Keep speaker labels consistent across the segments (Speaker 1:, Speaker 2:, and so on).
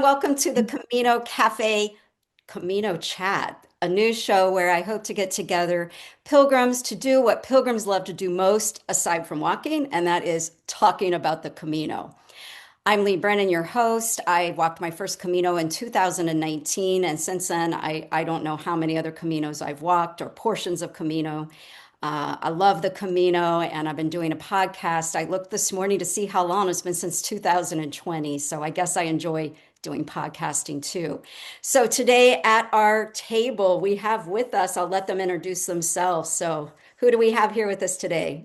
Speaker 1: Welcome to the Camino Cafe Camino Chat, a new show where I hope to get together pilgrims to do what pilgrims love to do most, aside from walking, and that is talking about the Camino. I'm Lee Brennan, your host. I walked my first Camino in 2019, and since then, I don't know how many other Caminos I've walked or portions of Camino. I love the Camino, and I've been doing a podcast. I looked this morning to see how long it's been since 2020, so I guess I enjoy doing podcasting too. So today at our table, we have with us, I'll let them introduce themselves. So who do we have here with us today?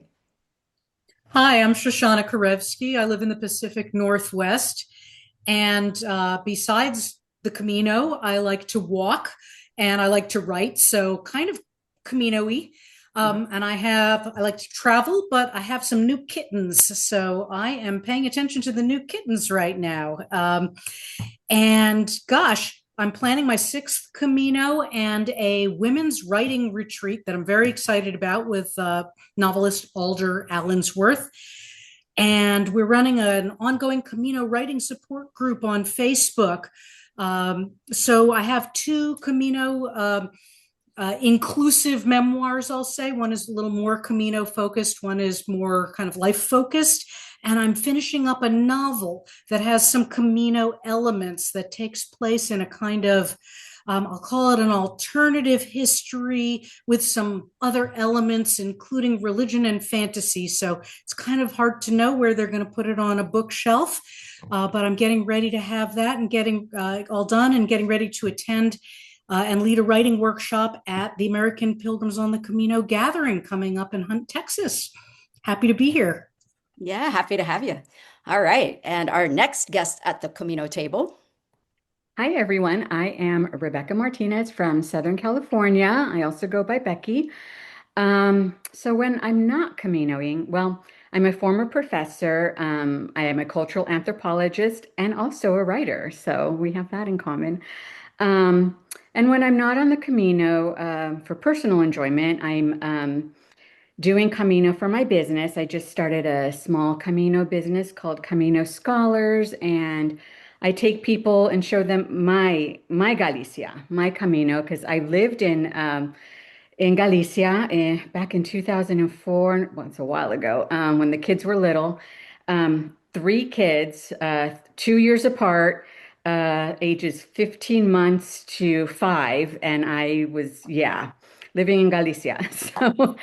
Speaker 2: Hi, I'm Shoshana Kerewsky. I live in the Pacific Northwest. And besides the Camino, I like to walk and I like to write. So kind of Camino-y. And I like to travel, but I have some new kittens. So I am paying attention to the new kittens right now. And gosh, I'm planning my sixth Camino and a women's writing retreat that I'm very excited about with novelist Alder Allensworth. And we're running an ongoing Camino writing support group on Facebook. So I have two Camino inclusive memoirs, I'll say. One is a little more Camino focused, one is more kind of life focused. And I'm finishing up a novel that has some Camino elements that takes place in a kind of, I'll call it an alternative history with some other elements, including religion and fantasy. So it's kind of hard to know where they're going to put it on a bookshelf. But I'm getting ready to have that and getting all done and getting ready to attend and lead a writing workshop at the American Pilgrims on the Camino gathering coming up in Hunt, Texas. Happy to be here.
Speaker 1: Yeah, happy to have you. All right. And our next guest at the Camino table.
Speaker 3: Hi, everyone. I am Rebecca Martinez from Southern California. I also go by Becky. So when I'm not Caminoing, well, I'm a former professor. I am a cultural anthropologist and also a writer. So we have that in common. And when I'm not on the Camino, for personal enjoyment, I'm doing Camino for my business. I just started a small Camino business called Camino Scholars, and I take people and show them my Galicia, my Camino, because I lived in Galicia back in 2004. Well, it's a while ago, when the kids were little. Three kids, 2 years apart, ages 15 months to 5, and I was, yeah, living in Galicia. So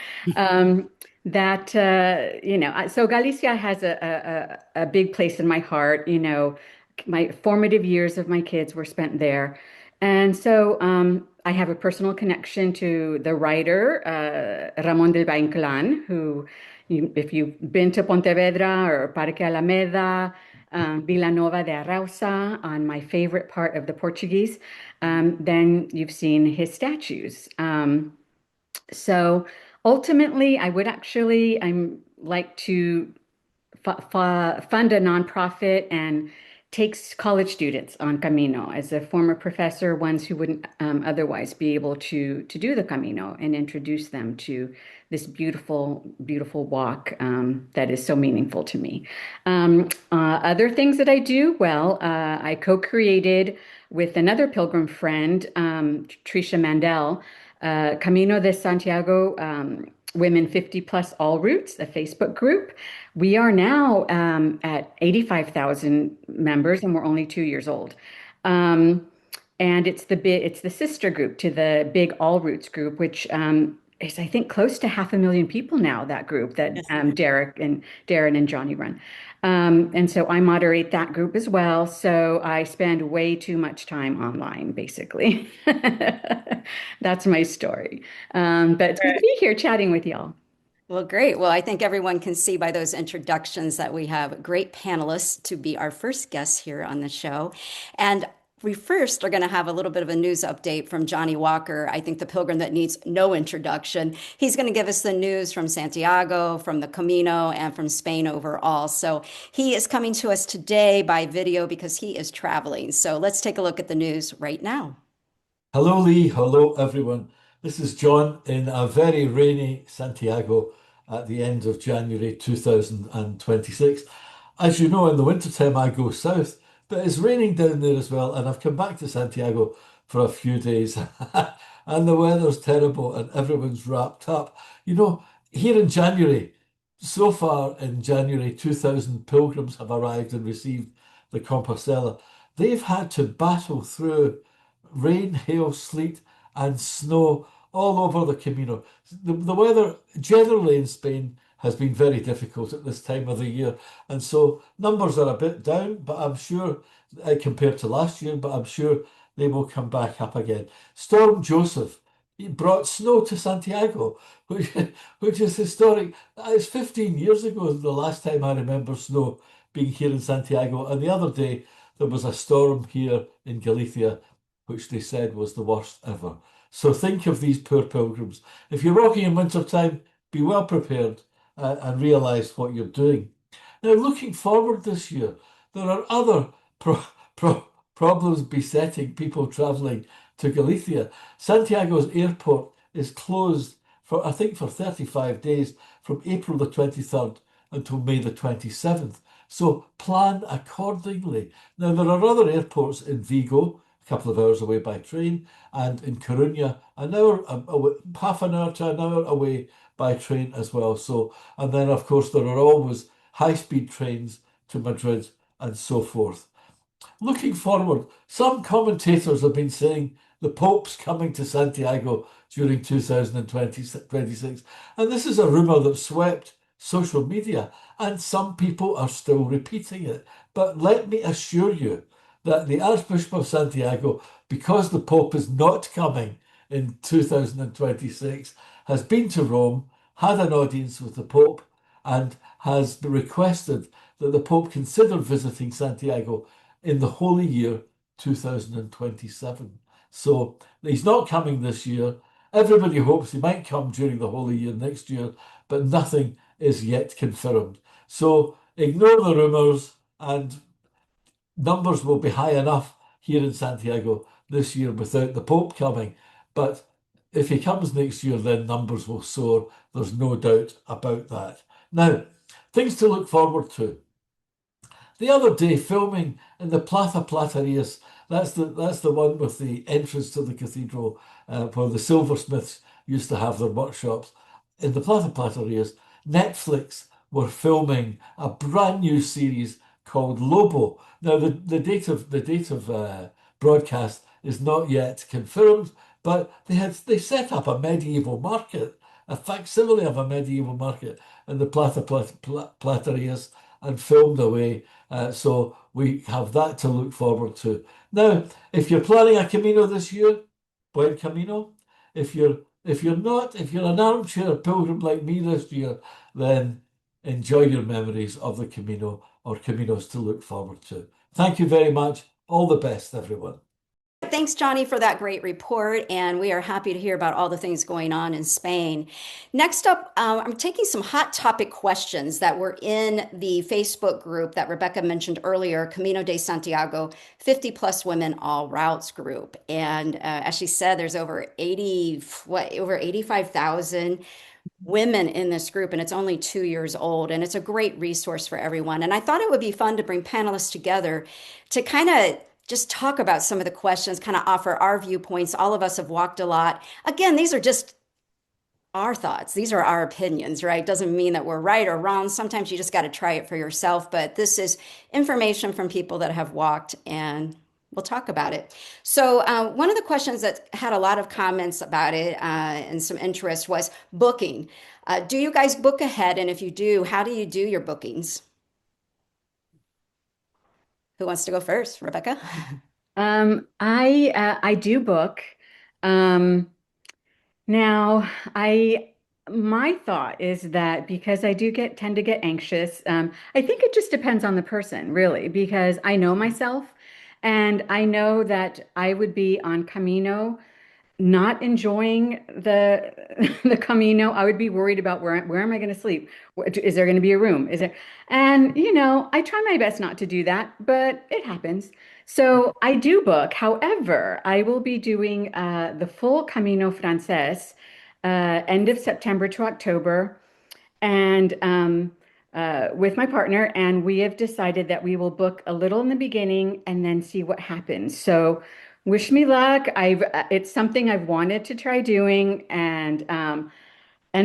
Speaker 3: that so Galicia has a big place in my heart. My formative years of my kids were spent there, and so I have a personal connection to the writer Ramon del Inclán, who, if you've been to Pontevedra or Parque Alameda, Villanova de Arauza, on my favorite part of the Portuguese, then you've seen his statues. So ultimately, I'm like to fund a nonprofit and takes college students on Camino as a former professor, ones who wouldn't otherwise be able to do the Camino, and introduce them to this beautiful, beautiful walk that is so meaningful to me. Other things that I do, well, I co-created with another pilgrim friend, Tricia Mandel, Camino de Santiago, Women 50 Plus All Routes, a Facebook group. We are now at 85,000 members, and we're only 2 years old. And it's the sister group to the big All Routes group, which is, I think, close to 500,000 people now. That group that
Speaker 1: Yes.
Speaker 3: Darren and Johnny run. And so I moderate that group as well. So I spend way too much time online, basically. That's my story. But it's good to be here chatting with y'all.
Speaker 1: Well, great. Well, I think everyone can see by those introductions that we have great panelists to be our first guests here on the show. And we first are going to have a little bit of a news update from Johnnie Walker. I think the pilgrim that needs no introduction. He's going to give us the news from Santiago, from the Camino, and from Spain overall. So he is coming to us today by video because he is traveling. So let's take a look at the news right now.
Speaker 4: Hello, Lee. Hello, everyone. This is John in a very rainy Santiago at the end of January 2026. As you know, in the wintertime, I go south, but it's raining down there as well. And I've come back to Santiago for a few days, and the weather's terrible, and everyone's wrapped up. You know, here in January, so far in January, 2,000 pilgrims have arrived and received the Compostela. They've had to battle through rain, hail, sleet, and snow all over the Camino. The weather generally in Spain has been very difficult at this time of the year, and so numbers are a bit down, but I'm sure compared to last year, but I'm sure they will come back up again. Storm Joseph, it brought snow to Santiago, which, which is historic. It's 15 years ago, the last time I remember snow being here in Santiago. And the other day, there was a storm here in Galicia, which they said was the worst ever. So think of these poor pilgrims. If you're walking in winter time, be well prepared and realise what you're doing. Now, looking forward this year, there are other problems besetting people travelling to Galicia. Santiago's airport is closed for, I think, for 35 days from April the 23rd until May the 27th. So plan accordingly. Now, there are other airports in Vigo, a couple of hours away by train, and in Coruña, an hour, half an hour to an hour away by train as well. So, and then of course there are always high-speed trains to Madrid and so forth. Looking forward, some commentators have been saying the Pope's coming to Santiago during 2026, and this is a rumour that swept social media, and some people are still repeating it. But let me assure you that the Archbishop of Santiago, because the Pope is not coming in 2026, has been to Rome, had an audience with the Pope, and has requested that the Pope consider visiting Santiago in the Holy Year 2027. So he's not coming this year. Everybody hopes he might come during the Holy Year next year, but nothing is yet confirmed. So ignore the rumours, and numbers will be high enough here in Santiago this year without the Pope coming. But if he comes next year, then numbers will soar. There's no doubt about that. Now, things to look forward to. The other day, filming in the Plaza Platerías, that's the one with the entrance to the cathedral, where the silversmiths used to have their workshops. In the Plaza Platerías, Netflix were filming a brand new series called Lobo. Now, the date of broadcast is not yet confirmed, but they set up a medieval market, a facsimile of a medieval market in the Plaza Platerías, and filmed away. So we have that to look forward to. Now, if you're planning a Camino this year, buen Camino. If you're not, if you're an armchair pilgrim like me this year, then enjoy your memories of the Camino or Caminos to look forward to. Thank you very much. All the best, everyone.
Speaker 1: Thanks, Johnny, for that great report. And we are happy to hear about all the things going on in Spain. Next up, I'm taking some hot topic questions that were in the Facebook group that Rebecca mentioned earlier, Camino de Santiago, 50 plus women all routes group. And as she said, there's over 85,000 women in this group, and it's only 2 years old, and it's a great resource for everyone. And I thought it would be fun to bring panelists together to kind of just talk about some of the questions, kind of offer our viewpoints. All of us have walked a lot. Again, these are just our thoughts. These are our opinions, right? Doesn't mean that we're right or wrong. Sometimes you just got to try it for yourself, but this is information from people that have walked, and we'll talk about it. So one of the questions that had a lot of comments about it and some interest was booking. Do you guys book ahead? And if you do, how do you do your bookings? Who wants to go first? Rebecca?
Speaker 3: I do book. Now, my thought is that because I do tend to get anxious, I think it just depends on the person, really, because I know myself, and I know that I would be on Camino not enjoying the the Camino. I would be worried about where am I going to sleep? Is there going to be a room? Is there? And I try my best not to do that, but it happens. So I do book. However, I will be doing the full Camino Frances end of September to October, and with my partner, and we have decided that we will book a little in the beginning and then see what happens. So, wish me luck. It's something I've wanted to try doing, and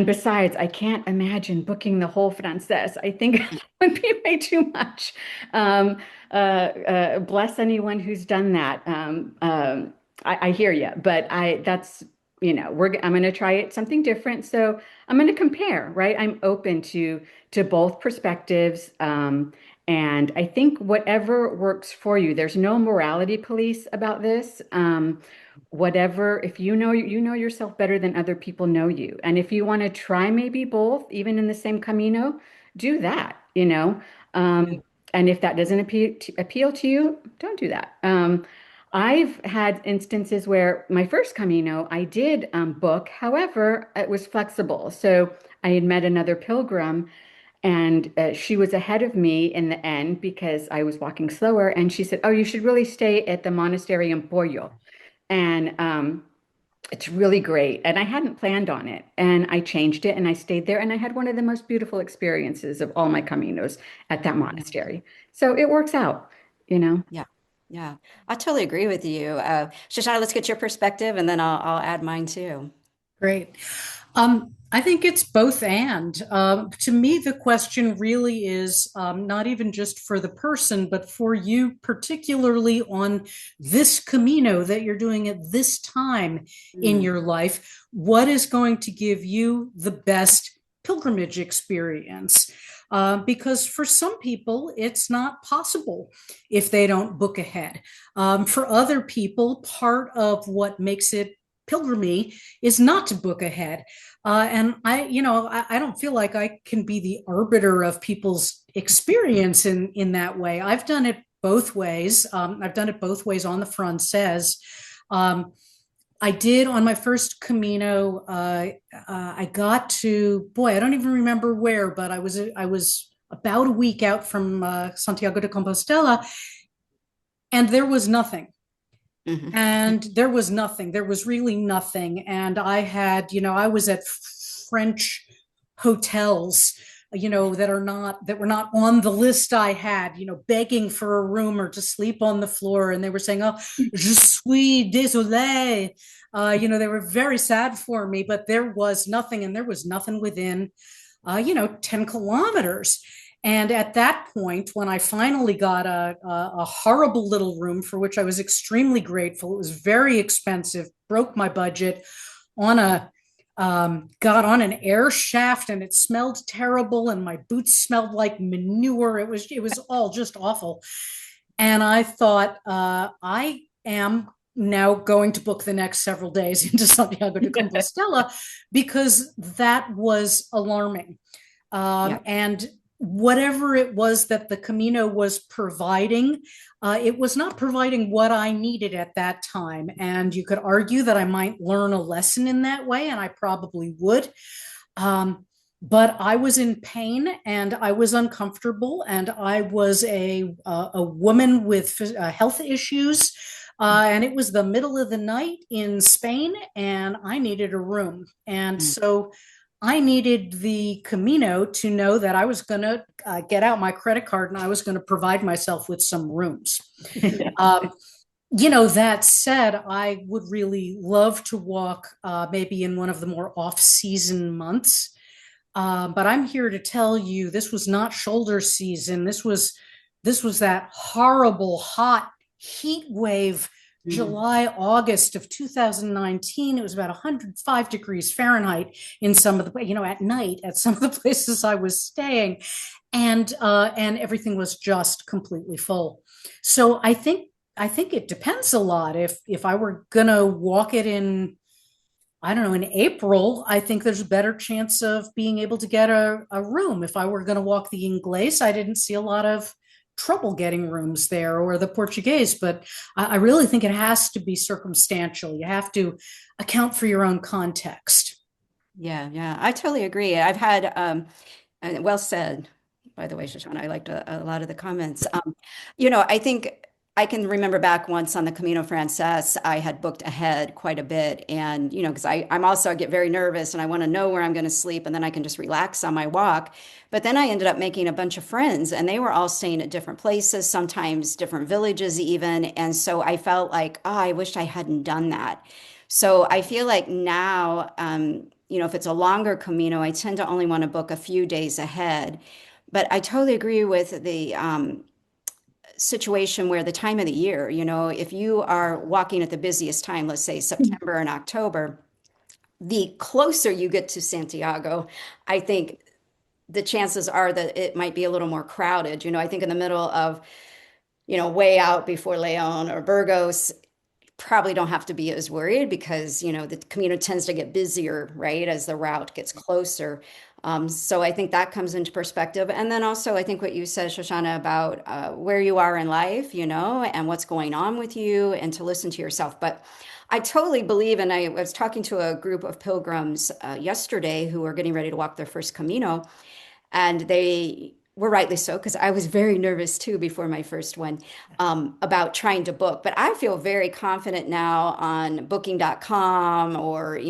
Speaker 3: besides, I can't imagine booking the whole Frances. I think it would be way too much. Bless anyone who's done that. I hear you, but I'm going to try it something different. So I'm going to compare, right? I'm open to both perspectives. And I think whatever works for you, there's no morality police about this. Whatever, if you know yourself better than other people know you. And if you want to try maybe both, even in the same Camino, do that, you know.
Speaker 1: Yeah.
Speaker 3: And if that doesn't appeal to you, don't do that. I've had instances where my first Camino I did book, however, it was flexible. So I had met another pilgrim, and she was ahead of me in the end because I was walking slower. And she said, "Oh, you should really stay at the monastery in Pollo." And it's really great. And I hadn't planned on it. And I changed it and I stayed there. And I had one of the most beautiful experiences of all my Caminos at that
Speaker 1: Yeah.
Speaker 3: monastery. So it works out, you know?
Speaker 1: Yeah. Yeah. I totally agree with you. Shoshana, let's get your perspective and then I'll add mine too.
Speaker 2: Great. I think it's both and. To me, the question really is not even just for the person, but for you, particularly on this Camino that you're doing at this time in
Speaker 1: Mm.
Speaker 2: your life. What is going to give you the best pilgrimage experience? Because for some people, it's not possible if they don't book ahead. For other people, part of what makes it pilgrimy is not to book ahead. And I don't feel like I can be the arbiter of people's experience in that way. I've done it both ways. I've done it both ways on the Frances. Um, I did on my first Camino. I got to, boy, I don't even remember where, but I was about a week out from Santiago de Compostela, and there was nothing.
Speaker 1: Mhm.
Speaker 2: And there was nothing. There was really nothing. And I was at French hotels, that were not on the list I had, begging for a room or to sleep on the floor. And they were saying, "Oh, je suis désolé." They were very sad for me, but there was nothing, and there was nothing within 10 kilometers. And at that point, when I finally got a horrible little room for which I was extremely grateful, it was very expensive, broke my budget, on a got on an air shaft, and it smelled terrible, and my boots smelled like manure. It was all just awful. And I thought, I am now going to book the next several days into Santiago de Compostela because that was alarming.
Speaker 1: Yeah.
Speaker 2: And whatever it was that the Camino was providing, it was not providing what I needed at that time. And you could argue that I might learn a lesson in that way, and I probably would. Um, but I was in pain and I was uncomfortable, and I was a woman with health issues. And it was the middle of the night in Spain, and I needed a room. And
Speaker 1: Mm.
Speaker 2: so I needed the Camino to know that I was going to get out my credit card and I was going to provide myself with some rooms. Um, that said, I would really love to walk maybe in one of the more off-season months. But I'm here to tell you, this was not shoulder season. This was that horrible hot heat wave,
Speaker 1: Mm.
Speaker 2: July, August of 2019. It was about 105 degrees Fahrenheit in some of the, at night at some of the places I was staying, and everything was just completely full. So I think it depends a lot. If I were gonna walk it in, I don't know, in April, I think there's a better chance of being able to get a room. If I were going to walk the Inglés, I didn't see a lot of trouble getting rooms there, or the Portuguese, but I really think it has to be circumstantial. You have to account for your own context.
Speaker 1: Yeah, yeah, I totally agree. I've had, well said, by the way, Shoshana. I liked a lot of the comments. I think I can remember back once on the Camino Frances, I had booked ahead quite a bit. And, because I'm also, I get very nervous and I want to know where I'm going to sleep and then I can just relax on my walk. But then I ended up making a bunch of friends and they were all staying at different places, sometimes different villages even. And so I felt like, oh, I wish I hadn't done that. So I feel like now, if it's a longer Camino, I tend to only want to book a few days ahead. But I totally agree with the situation where the time of the year, if you are walking at the busiest time, let's say September and October, the closer you get to Santiago, I think the chances are that it might be a little more crowded. I think in the middle of, way out before Leon or Burgos, probably don't have to be as worried because the Camino tends to get busier, right, as the route gets closer. So I think that comes into perspective. And then also I think what you said, Shoshana, about where you are in life, and what's going on with you and to listen to yourself. But I totally believe, and I was talking to a group of pilgrims yesterday who are getting ready to walk their first Camino, and they were rightly so, because I was very nervous too before my first one, about trying to book. But I feel very confident now on booking.com or,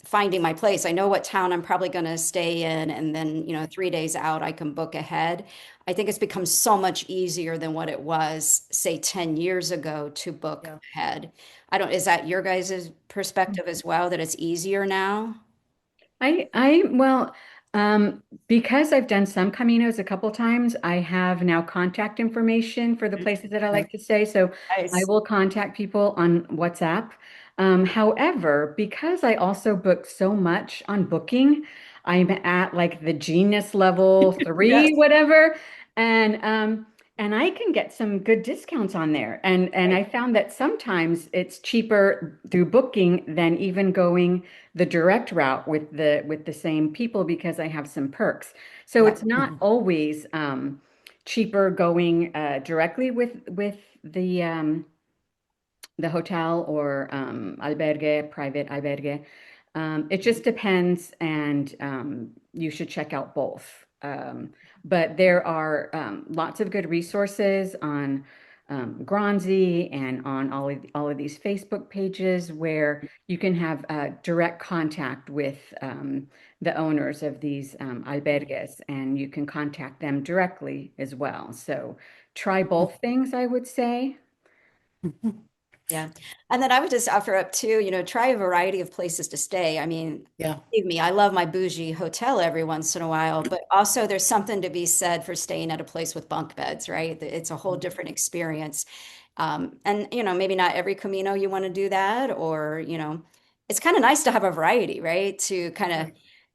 Speaker 1: finding my place. I know what town I'm probably going to stay in. And then, 3 days out, I can book ahead. I think it's become so much easier than what it was, say, 10 years ago to book ahead. Is that your guys' perspective as well, that it's easier now?
Speaker 3: Well, because I've done some Caminos a couple times, I have now contact information for the places that I like to stay. So I
Speaker 1: Nice.
Speaker 3: will contact people on WhatsApp. However, because I also book so much on Booking, I'm at like the genius level
Speaker 1: Yes.
Speaker 3: 3, whatever. And I can get some good discounts on there. And I found that sometimes it's cheaper through Booking than even going the direct route with the same people because I have some perks. So
Speaker 1: Yeah.
Speaker 3: it's not always cheaper going directly with the hotel or albergue, private albergue. It just depends, and you should check out both. But there are lots of good resources on Gronzi and on all of these Facebook pages where you can have direct contact with the owners of these albergues, and you can contact them directly as well. So try both things, I would say.
Speaker 1: Yeah. And then I would just offer up too, try a variety of places to stay. I mean,
Speaker 2: Yeah.
Speaker 1: believe me, I love my bougie hotel every once in a while, but also there's something to be said for staying at a place with bunk beds, right? It's a whole different experience. And, maybe not every Camino you want to do that, or, it's kind of nice to have a variety, right? To kind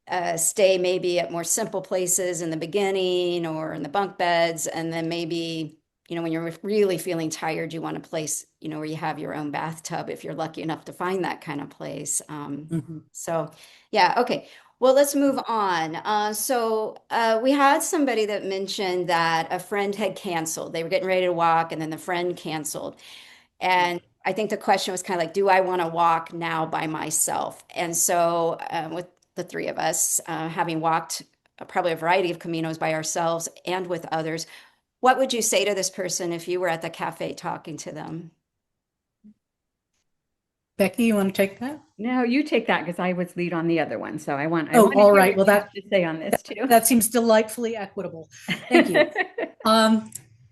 Speaker 1: of stay maybe at more simple places in the beginning or in the bunk beds, and then maybe when you're really feeling tired, you want a place where you have your own bathtub if you're lucky enough to find that kind of place.
Speaker 2: Mhm.
Speaker 1: So yeah, okay, well, let's move on. We had somebody that mentioned that a friend had canceled. They were getting ready to walk and then the friend canceled, and I think the question was kind of like, do I want to walk now by myself? And so, with the three of us, having walked probably a variety of caminos by ourselves and with others, what would you say to this person if you were at the cafe talking to them?
Speaker 2: Becky, you want to take that?
Speaker 3: No, you take that because I was lead on the other one. So I want
Speaker 2: Oh,
Speaker 3: to
Speaker 2: all
Speaker 3: hear
Speaker 2: right.
Speaker 3: what
Speaker 2: Well,
Speaker 3: you have to say on this too.
Speaker 2: that seems delightfully equitable. Thank you.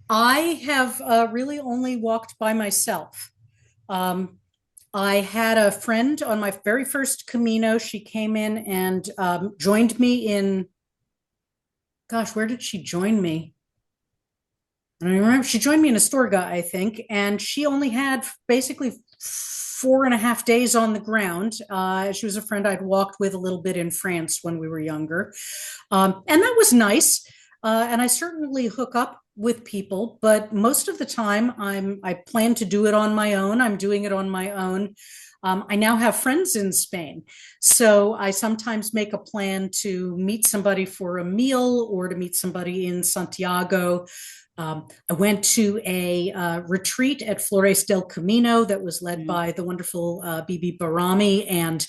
Speaker 2: I have really only walked by myself. I had a friend on my very first Camino. She came in and joined me in, gosh, where did she join me? I don't remember. She joined me in Astorga, I think, and she only had basically 4.5 days on the ground. She was a friend I'd walked with a little bit in France when we were younger. And that was nice. And I certainly hook up with people, but most of the time I plan to do it on my own. I'm doing it on my own. I now have friends in Spain. So I sometimes make a plan to meet somebody for a meal or to meet somebody in Santiago. I went to a retreat at Flores del Camino that was led by the wonderful Bibi Barami and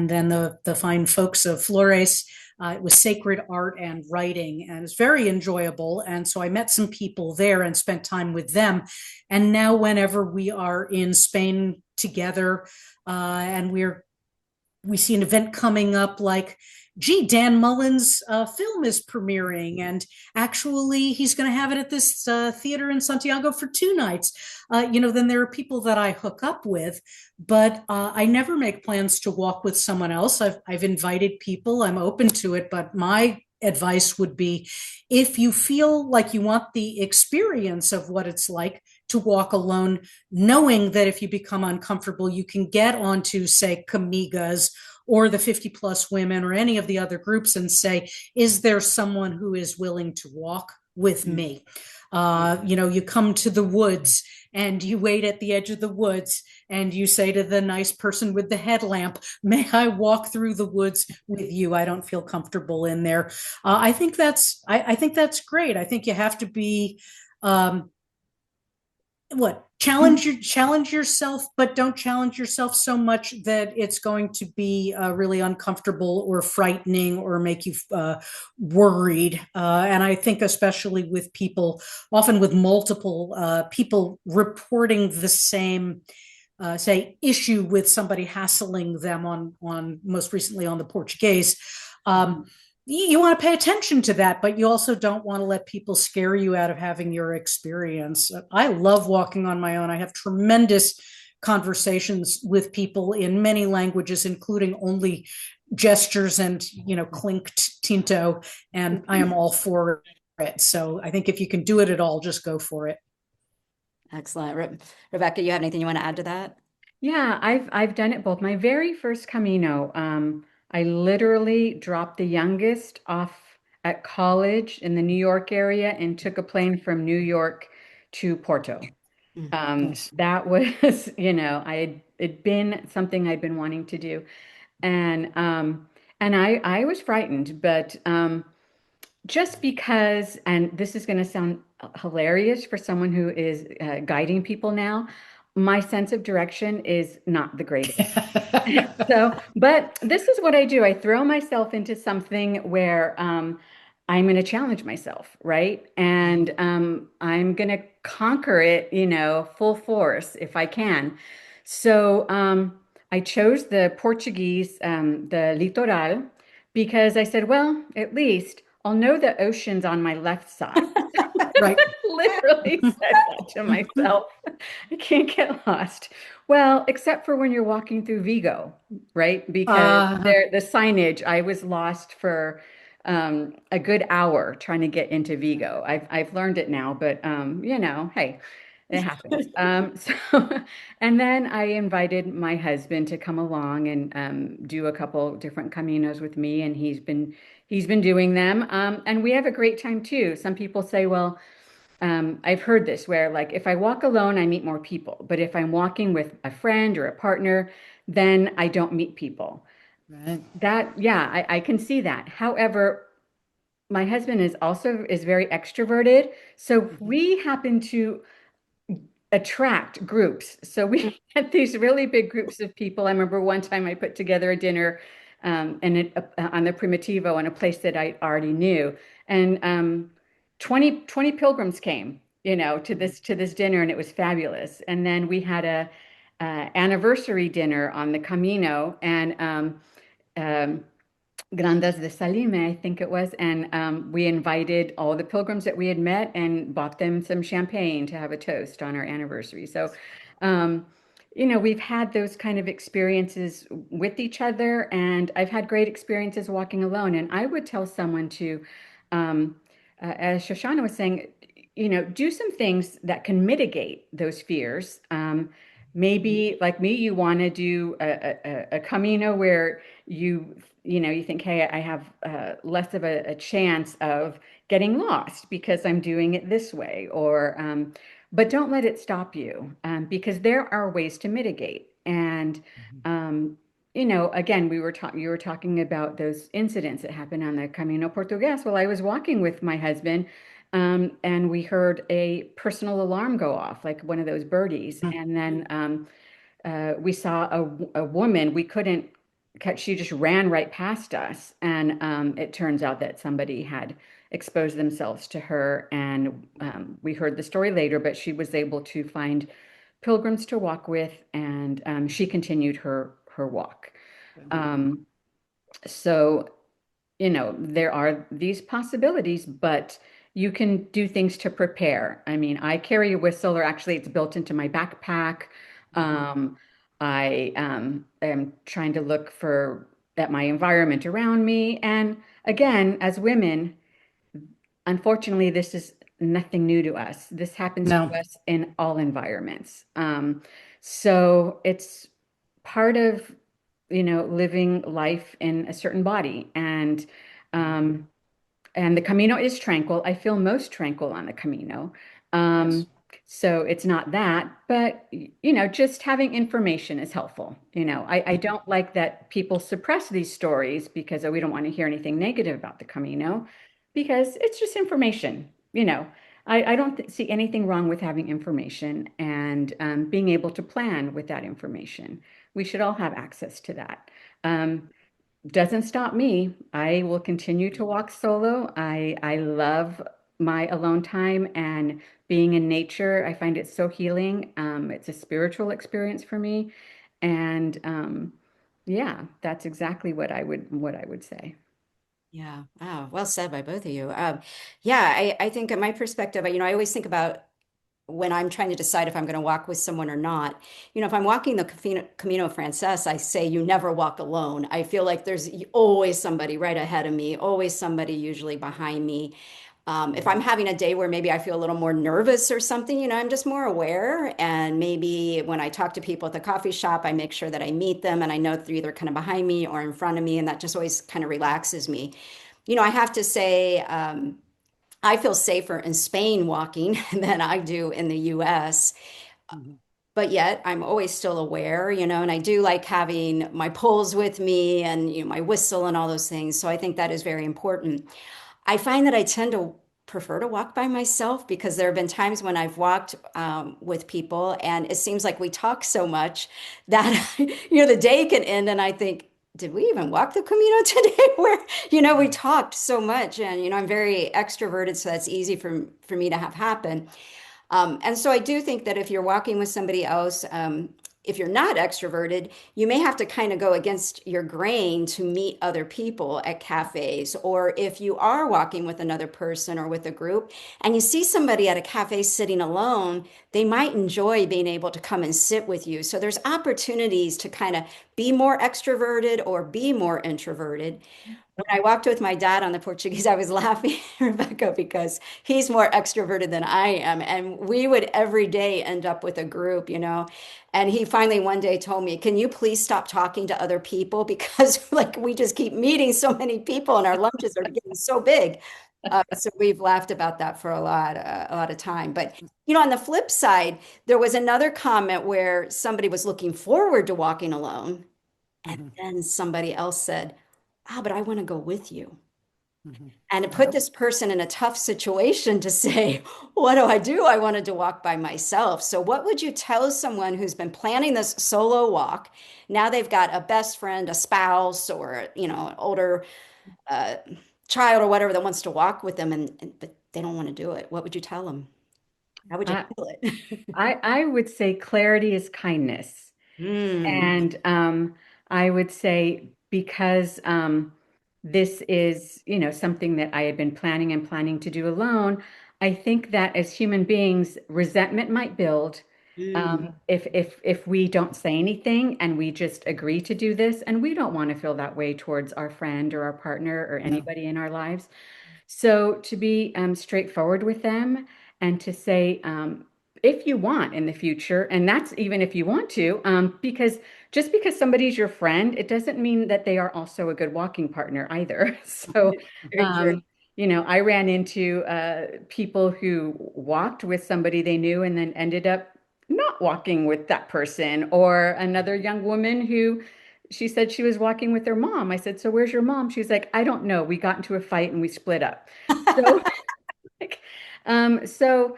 Speaker 2: then the fine folks of Flores. It was sacred art and writing, and it was very enjoyable. And so I met some people there and spent time with them. And now, whenever we are in Spain together, and we see an event coming up like, gee, Dan Mullen's film is premiering, and actually he's going to have it at this theater in Santiago for 2 nights. Then there are people that I hook up with, but I never make plans to walk with someone else. I've invited people, I'm open to it, but my advice would be, if you feel like you want the experience of what it's like to walk alone, knowing that if you become uncomfortable, you can get onto, say, Camigas or the 50 plus women or any of the other groups and say, is there someone who is willing to walk with me? You come to the woods and you wait at the edge of the woods and you say to the nice person with the headlamp, may I walk through the woods with you? I don't feel comfortable in there. I think that's great. I think you have to be, challenge yourself, but don't challenge yourself so much that it's going to be really uncomfortable or frightening or make you worried. And I think especially with people, often with multiple people reporting the same say issue with somebody hassling them on most recently on the Portuguese. You want to pay attention to that, but you also don't want to let people scare you out of having your experience. I love walking on my own. I have tremendous conversations with people in many languages, including only gestures and, clinked tinto, and I am all for it. So I think if you can do it at all, just go for it.
Speaker 1: Excellent. Rebecca, you have anything you want to add to that?
Speaker 3: Yeah, I've done it both. My very first Camino, I literally dropped the youngest off at college in the New York area and took a plane from New York to Porto.
Speaker 2: Nice.
Speaker 3: That was, it'd been something I'd been wanting to do. And I was frightened, but just because, and this is going to sound hilarious for someone who is guiding people now, my sense of direction is not the greatest. So, but this is what I do. I throw myself into something where I'm going to challenge myself, right? And I'm going to conquer it, full force if I can. So I chose the Portuguese, the litoral, because I said, well, at least I'll know the ocean's on my left side.
Speaker 2: Right.
Speaker 3: Literally said that to myself. I can't get lost. Well, except for when you're walking through Vigo, right? Because the signage, I was lost for a good hour trying to get into Vigo. I've learned it now, but hey, it happens. And then I invited my husband to come along and do a couple different caminos with me, and he's been doing them, and we have a great time too. Some people say, well, I've heard this where, like, if I walk alone, I meet more people, but if I'm walking with a friend or a partner, then I don't meet people.
Speaker 2: Right.
Speaker 3: I can see that. However, my husband is very extroverted, so we happen to attract groups. So we had these really big groups of people. I remember one time I put together a dinner on the Primitivo in a place that I already knew, and 20 pilgrims came, to this dinner, and it was fabulous. And then we had a anniversary dinner on the Camino, and Grandas de Salime, I think it was. And we invited all the pilgrims that we had met and bought them some champagne to have a toast on our anniversary. So, we've had those kind of experiences with each other, and I've had great experiences walking alone. And I would tell someone to, as Shoshana was saying, do some things that can mitigate those fears. Maybe, like me, you want to do a Camino where you think, hey, I have less of a chance of getting lost because I'm doing it this way, but don't let it stop you, because there are ways to mitigate. And again, you were talking about those incidents that happened on the Camino Portugués. Well, I was walking with my husband, and we heard a personal alarm go off, like one of those birdies. And then we saw a woman. We couldn't she just ran right past us. And it turns out that somebody had exposed themselves to her. And we heard the story later, but she was able to find pilgrims to walk with, and she continued her walk. Um, so, there are these possibilities, but you can do things to prepare. I mean, I carry a whistle, or actually, it's built into my backpack. Um, I am trying to look at my environment around me. And again, as women, unfortunately, this is nothing new to us. This happens to
Speaker 2: No.
Speaker 3: us in all environments. So it's part of, living life in a certain body. And the Camino is tranquil. I feel most tranquil on the Camino.
Speaker 2: Yes.
Speaker 3: Um, so it's not that, but just having information is helpful. I don't like that people suppress these stories because we don't want to hear anything negative about the Camino, because it's just information. I don't see anything wrong with having information and being able to plan with that information. We should all have access to that. Doesn't stop me. I will continue to walk solo. I love my alone time and being in nature. I find it so healing. It's a spiritual experience for me. And yeah, that's exactly what I would say.
Speaker 1: Yeah. Wow. Well said by both of you. Yeah, I think in my perspective, I always think about when I'm trying to decide if I'm going to walk with someone or not. If I'm walking the Camino Frances, I say you never walk alone. I feel like there's always somebody right ahead of me, always somebody usually behind me. If I'm having a day where maybe I feel a little more nervous or something, I'm just more aware. And maybe when I talk to people at the coffee shop, I make sure that I meet them and I know they're either kind of behind me or in front of me. And that just always kind of relaxes me. I have to say, I feel safer in Spain walking than I do in the US.
Speaker 2: Mhm.
Speaker 1: But yet I'm always still aware, and I do like having my poles with me and my whistle and all those things. So I think that is very important. I find that I tend to prefer to walk by myself because there have been times when I've walked with people and it seems like we talk so much that the day can end and I think, did we even walk the Camino today? Where we talked so much, and I'm very extroverted, so that's easy for me to have happen. And so I do think that if you're walking with somebody else, if you're not extroverted, you may have to kind of go against your grain to meet other people at cafes. Or if you are walking with another person or with a group and you see somebody at a cafe sitting alone, they might enjoy being able to come and sit with you. So there's opportunities to kind of be more extroverted or be more introverted. When I walked with my dad on the Portuguese, I was laughing, Rebecca, because he's more extroverted than I am. And we would every day end up with a group, And he finally one day told me, can you please stop talking to other people? Because like we just keep meeting so many people and our lunches are getting so big. So we've laughed about that for a lot of time. But on the flip side, there was another comment where somebody was looking forward to walking alone. And
Speaker 2: Mhm.
Speaker 1: then somebody else said, but I want to go with you.
Speaker 2: Mhm.
Speaker 1: And it put this person in a tough situation to say, what do I do? I wanted to walk by myself. So, what would you tell someone who's been planning this solo walk? Now they've got a best friend, a spouse, or an older uh, child or whatever that wants to walk with them, but they don't want to do it. What would you tell them? How would you
Speaker 3: I,
Speaker 1: handle it?
Speaker 3: I would say clarity is kindness.
Speaker 1: Hmm.
Speaker 3: And I would say because this is, something that I had been planning and planning to do alone, I think that as human beings, resentment might build
Speaker 1: Hmm.
Speaker 3: if we don't say anything and we just agree to do this, and we don't want to feel that way towards our friend or our partner or
Speaker 2: No.
Speaker 3: anybody in our lives. So to be straightforward with them and to say, if you want in the future, and that's even if you want to, because just because somebody's your friend, it doesn't mean that they are also a good walking partner either. So,
Speaker 1: Very true.
Speaker 3: um, I ran into people who walked with somebody they knew and then ended up not walking with that person, or another young woman who she said she was walking with her mom. I said, so where's your mom? She's like, I don't know. We got into a fight and we split up. So, like, so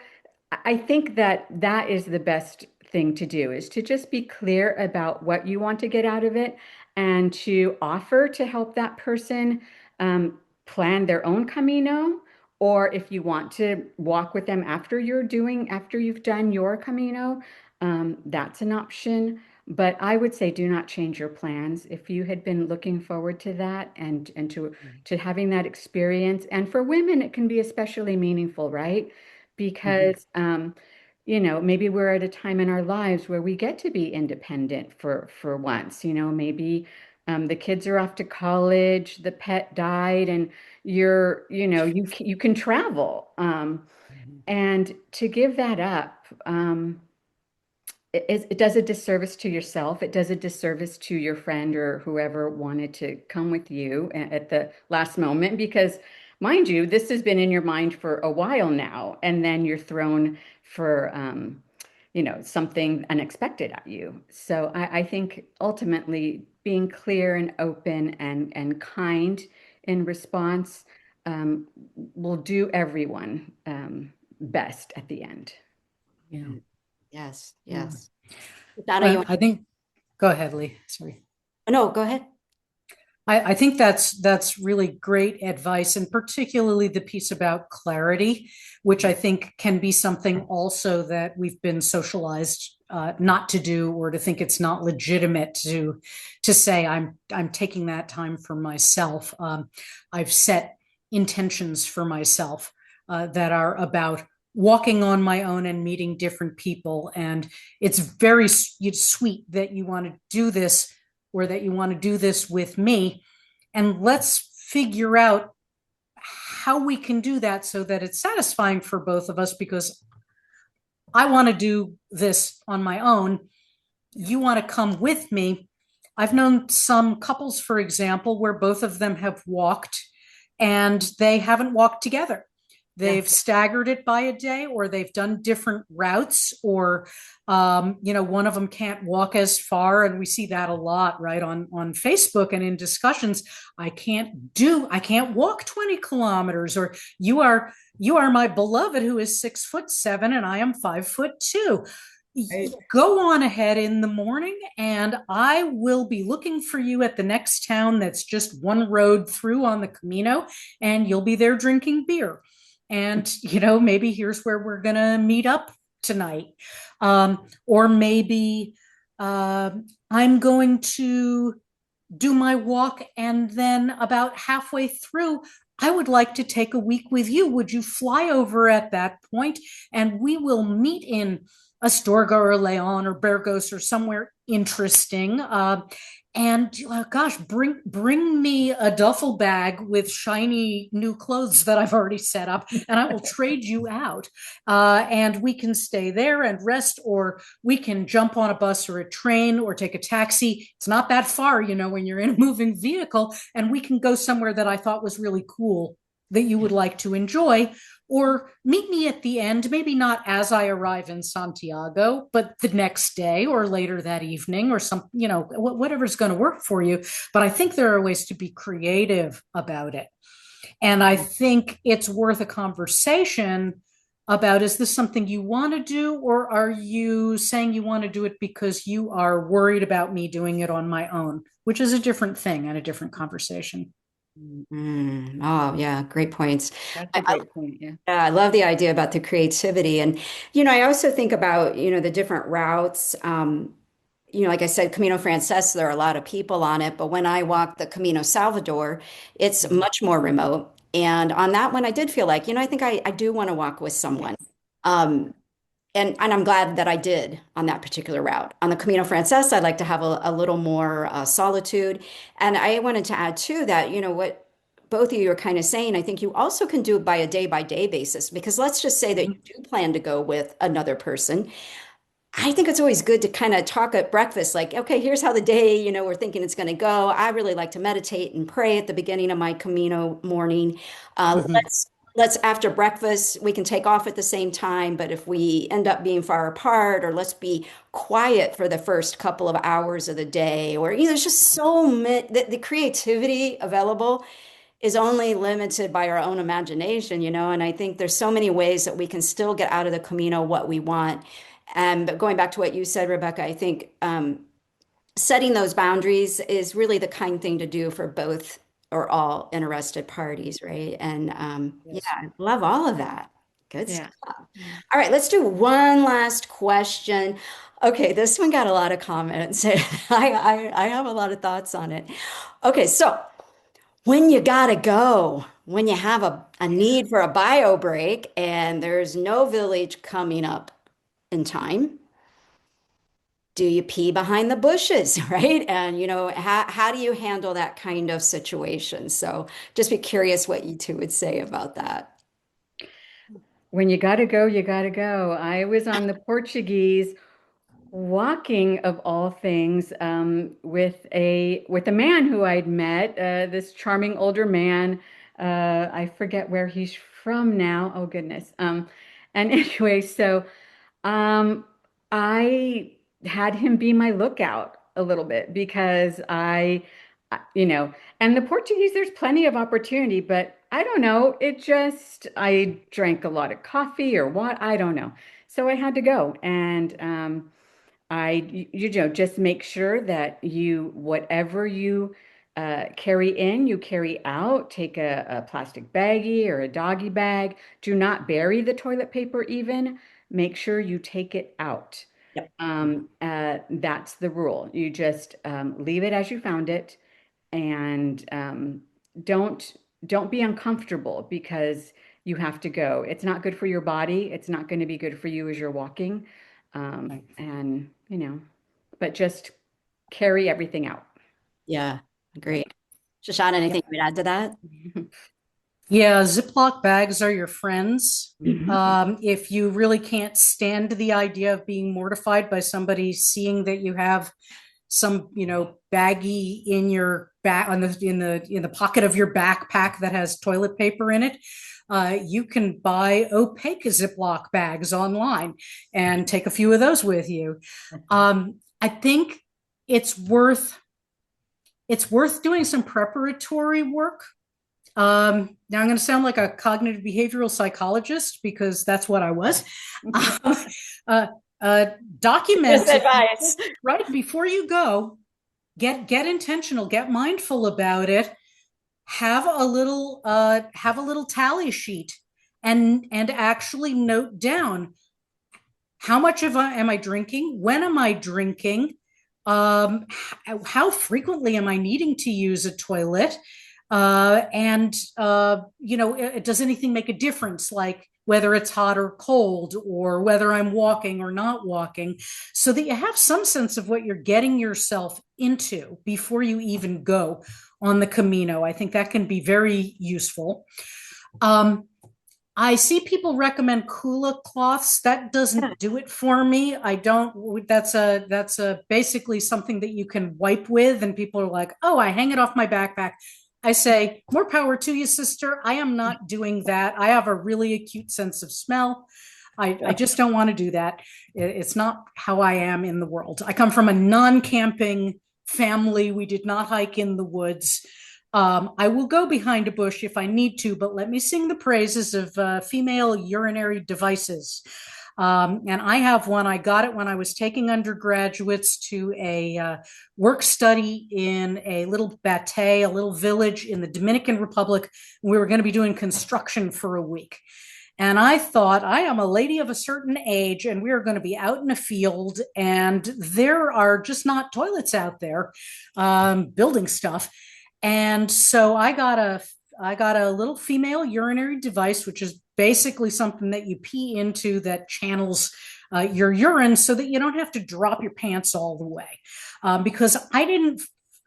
Speaker 3: I think that that is the best thing to do, is to just be clear about what you want to get out of it and to offer to help that person plan their own Camino. Or if you want to walk with them after you've done your Camino, that's an option. But I would say do not change your plans. If you had been looking forward to that and to having that experience, and for women, it can be especially meaningful, right? Because maybe we're at a time in our lives where we get to be independent for once. Maybe the kids are off to college, the pet died, and you can travel. And to give that up, it does a disservice to yourself. It does a disservice to your friend or whoever wanted to come with you at the last moment, because mind you, this has been in your mind for a while now, and then you're thrown for something unexpected at you. So I think ultimately being clear and open and kind in response will do everyone best at the end. Yeah.
Speaker 1: Yes,
Speaker 2: Yeah.
Speaker 1: yes. Donna,
Speaker 2: I think, go ahead, Lee. Sorry.
Speaker 1: no, go ahead.
Speaker 2: I think that's really great advice, and particularly the piece about clarity, which I think can be something also that we've been socialized not to do, or to think it's not legitimate to say I'm taking that time for myself. I've set intentions for myself that are about walking on my own and meeting different people, and it's very sweet that you want to do this, or that you want to do this with me. And let's figure out how we can do that so that it's satisfying for both of us, because I want to do this on my own. You want to come with me. I've known some couples, for example, where both of them have walked and they haven't walked together. They've staggered it by a day, or they've done different routes, or, one of them can't walk as far. And we see that a lot, right, on Facebook and in discussions. I can't walk 20 kilometers, or you are my beloved who is 6'7" and I am 5'2". Right. Go on ahead in the morning, and I will be looking for you at the next town that's just one road through on the Camino, and you'll be there drinking beer. And, maybe here's where we're going to meet up tonight. Or maybe I'm going to do my walk, and then about halfway through, I would like to take a week with you. Would you fly over at that point? And we will meet in Astorga or Leon or Burgos or somewhere interesting. And gosh, bring me a duffel bag with shiny new clothes that I've already set up, and I will trade you out. And we can stay there and rest, or we can jump on a bus or a train or take a taxi. It's not that far, when you're in a moving vehicle, and we can go somewhere that I thought was really cool that you would like to enjoy. Or meet me at the end, maybe not as I arrive in Santiago, but the next day or later that evening, or whatever's going to work for you. But I think there are ways to be creative about it. And I think it's worth a conversation about, is this something you want to do, or are you saying you want to do it because you are worried about me doing it on my own, which is a different thing and a different conversation.
Speaker 1: Oh, yeah. Great points.
Speaker 3: That's a great point. Yeah.
Speaker 1: I love the idea about the creativity. And, I also think about, the different routes. Like I said, Camino Frances, there are a lot of people on it. But when I walk the Camino Salvador, it's much more remote. And on that one, I did feel like, I think I do want to walk with someone. And I'm glad that I did on that particular route. On the Camino Frances, I'd like to have a little more solitude. And I wanted to add too that, what both of you are kind of saying, I think you also can do it by a day basis, because let's just say that you do plan to go with another person. I think it's always good to kind of talk at breakfast, like, okay, here's how the day, we're thinking it's going to go. I really like to meditate and pray at the beginning of my Camino morning. Let's after breakfast, we can take off at the same time, but if we end up being far apart, or let's be quiet for the first couple of hours of the day, or, there's just so many, the creativity available is only limited by our own imagination, and I think there's so many ways that we can still get out of the Camino what we want. But going back to what you said, Rebecca, I think setting those boundaries is really the kind thing to do for both or all interested parties, right? And yeah,
Speaker 2: Yes.
Speaker 1: I love all of that. Good
Speaker 3: Yeah.
Speaker 1: stuff. All right, let's do one last question. Okay, this one got a lot of comments. I have a lot of thoughts on it. Okay, so when you gotta go, when you have a need for a bio break and there's no village coming up in time, do you pee behind the bushes, right? And how do you handle that kind of situation? So just be curious what you two would say about that.
Speaker 3: When you gotta go, you gotta go. I was on the Portuguese walking of all things with a man who I'd met, this charming older man. I forget where he's from now. Oh goodness. And anyway, so um, I had him be my lookout a little bit because you know, and the Portuguese, there's plenty of opportunity, but I don't know. I drank a lot of coffee or what, I don't know. So I had to go. And just make sure that whatever you carry in, you carry out. Take a plastic baggie or a doggy bag. Do not bury the toilet paper even. Make sure you take it out.
Speaker 1: Yep.
Speaker 3: That's the rule. You just leave it as you found it, and don't don't be uncomfortable because you have to go. It's not good for your body. It's not going to be good for you as you're walking. And but just carry everything out.
Speaker 1: Yeah, agreed. Shoshana, anything you would add to that?
Speaker 2: Yeah, Ziploc bags are your friends.
Speaker 3: Mhm.
Speaker 2: If you really can't stand the idea of being mortified by somebody seeing that you have some, baggie in your back in the pocket of your backpack that has toilet paper in it, you can buy opaque Ziploc bags online and take a few of those with you. I think it's worth doing some preparatory work. Now I'm going to sound like a cognitive behavioral psychologist because that's what I was. uh, Document
Speaker 1: Good advice.
Speaker 2: right before you go. Get intentional. Get mindful about it. Have a little tally sheet, and actually note down how much am I drinking? When am I drinking? How frequently am I needing to use a toilet? And does anything make a difference, like whether it's hot or cold, or whether I'm walking or not walking, so that you have some sense of what you're getting yourself into before you even go on the Camino. I think that can be very useful. I see people recommend Kula cloths. That doesn't do it for me. I don't, that's a basically something that you can wipe with, and people are like, oh, I hang it off my backpack. I say, more power to you, sister. I am not doing that. I have a really acute sense of smell. I just don't want to do that. It's not how I am in the world. I come from a non-camping family. We did not hike in the woods. I will go behind a bush if I need to, but let me sing the praises of female urinary devices. And I have one. I got it when I was taking undergraduates to a work study in a little batey, a little village in the Dominican Republic. We were going to be doing construction for a week. And I thought, I am a lady of a certain age, and we are going to be out in a field, and there are just not toilets out there building stuff. And so I got a little female urinary device, which is basically something that you pee into that channels your urine so that you don't have to drop your pants all the way. Because I didn't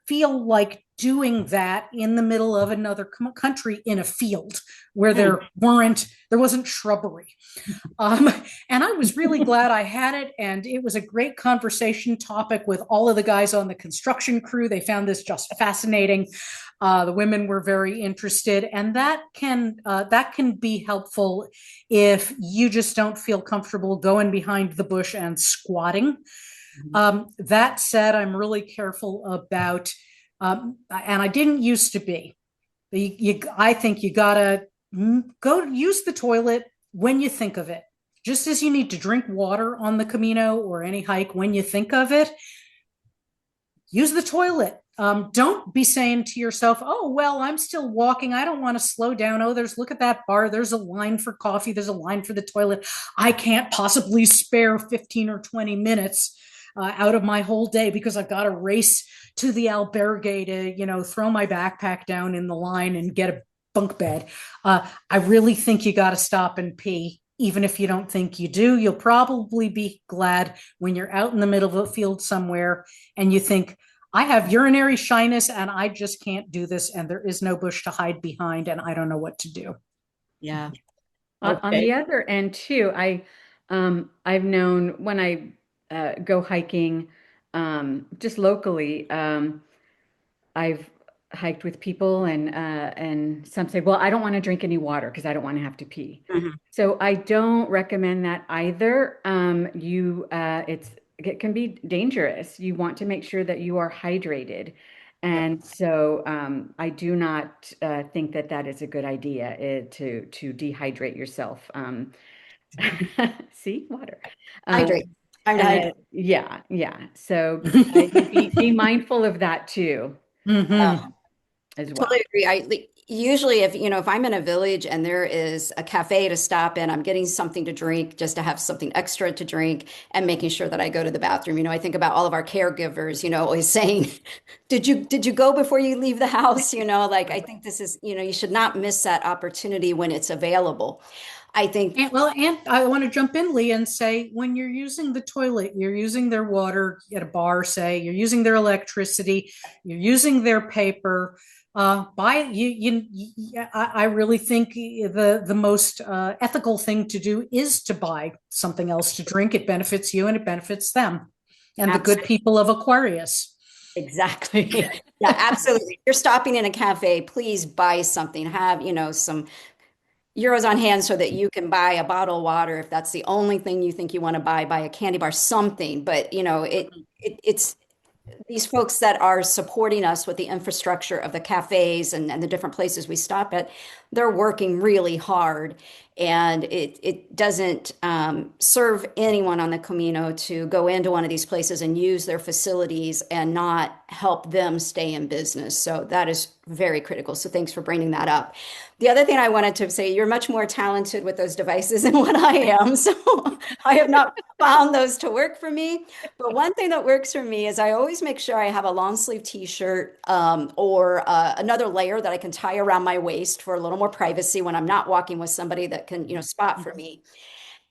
Speaker 2: feel like doing that in the middle of another country in a field where there wasn't shrubbery. And I was really glad I had it. And it was a great conversation topic with all of the guys on the construction crew. They found this just fascinating. The women were very interested, and that can be helpful if you just don't feel comfortable going behind the bush and squatting. That said, I'm really careful about, and I didn't used to be. I think you gotta go use the toilet when you think of it. just as you need to drink water on the Camino or any hike when you think of it, use the toilet. Don't be saying to yourself, oh, well, I'm still walking. I don't want to slow down. Oh, look at that bar. There's a line for coffee. There's a line for the toilet. I can't possibly spare 15 or 20 minutes out of my whole day because I've got to race to the albergue to, throw my backpack down in the line and get a bunk bed. I really think you got to stop and pee. Even if you don't think you do, you'll probably be glad when you're out in the middle of a field somewhere and you think, I have urinary shyness and I just can't do this. And there is no bush to hide behind and I don't know what to do.
Speaker 1: Yeah.
Speaker 3: On
Speaker 1: Okay.
Speaker 3: the other end too, I've known when I go hiking just locally, I've hiked with people and some say, well, I don't want to drink any water because I don't want to have to pee.
Speaker 1: Mhm.
Speaker 3: So I don't recommend that either. It can be dangerous. You want to make sure that you are hydrated.
Speaker 1: Yep.
Speaker 3: And so I do not think that that is a good idea to dehydrate yourself. See, water.
Speaker 1: Hydrate. Time to hydrate.
Speaker 3: Yeah, yeah. So be mindful of that too,
Speaker 2: Mm-hmm.
Speaker 3: as
Speaker 1: Totally
Speaker 3: well.
Speaker 1: agree. Usually if I'm in a village and there is a cafe to stop in, I'm getting something to drink just to have something extra to drink and making sure that I go to the bathroom. I think about all of our caregivers, always saying, did you go before you leave the house? Like I think this is, you should not miss that opportunity when it's available. I think
Speaker 2: And I want to jump in, Lee, and say when you're using the toilet, you're using their water at a bar, say, you're using their electricity, you're using their paper. Buy I really think the most ethical thing to do is to buy something else to drink. It benefits you and it benefits them and the good
Speaker 1: absolutely.
Speaker 2: people of Aquarius.
Speaker 1: Exactly. Yeah, absolutely. If you're stopping in a cafe, please buy something. Have, some euros on hand so that you can buy a bottle of water if that's the only thing you think you want to buy a candy bar, something. But it's these folks that are supporting us with the infrastructure of the cafes and the different places we stop at, they're working really hard. And it doesn't serve anyone on the Camino to go into one of these places and use their facilities and not help them stay in business. So that is very critical. So thanks for bringing that up. The other thing I wanted to say, you're much more talented with those devices than what I am. So I have not found those to work for me. But one thing that works for me is I always make sure I have a long sleeve t-shirt or another layer that I can tie around my waist for a little more privacy when I'm not walking with somebody that can, spot for me.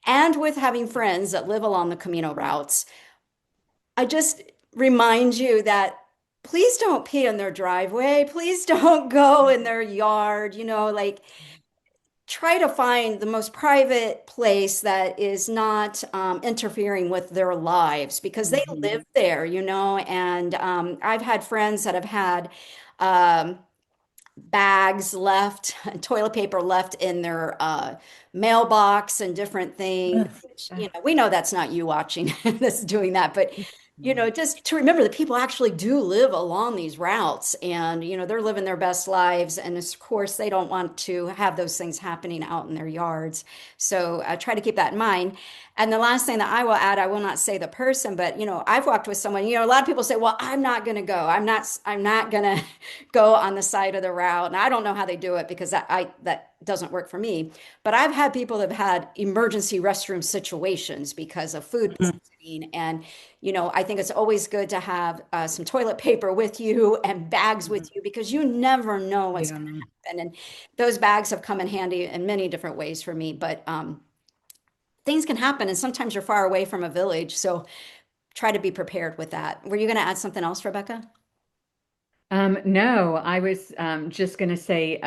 Speaker 1: And with having friends that live along the Camino routes, I just remind you that please don't pee in their driveway. Please don't go in their yard, like try to find the most private place that is not interfering with their lives because they live
Speaker 3: Mhm.
Speaker 1: there, and I've had friends that have had um, bags left, toilet paper left in their mailbox and different things.
Speaker 2: Ugh.
Speaker 1: Which, we know that's not you watching that's doing that, but just to remember that people actually do live along these routes and, they're living their best lives. And of course, they don't want to have those things happening out in their yards. So I try to keep that in mind. And the last thing that I will add, I will not say the person, but, I've walked with someone, a lot of people say, well, I'm not going to go. I'm not going to go on the side of the route. And I don't know how they do it because that doesn't work for me. But I've had people that have had emergency restroom situations because of food poisoning. And, I think it's always good to have some toilet paper with you and bags with you because you never know
Speaker 2: You
Speaker 1: what's going
Speaker 2: don't know.
Speaker 1: to happen. And those bags have come in handy in many different ways for me. But things can happen. And sometimes you're far away from a village. So try to be prepared with that. Were you going to add something else, Rebecca?
Speaker 3: No, I was just going to say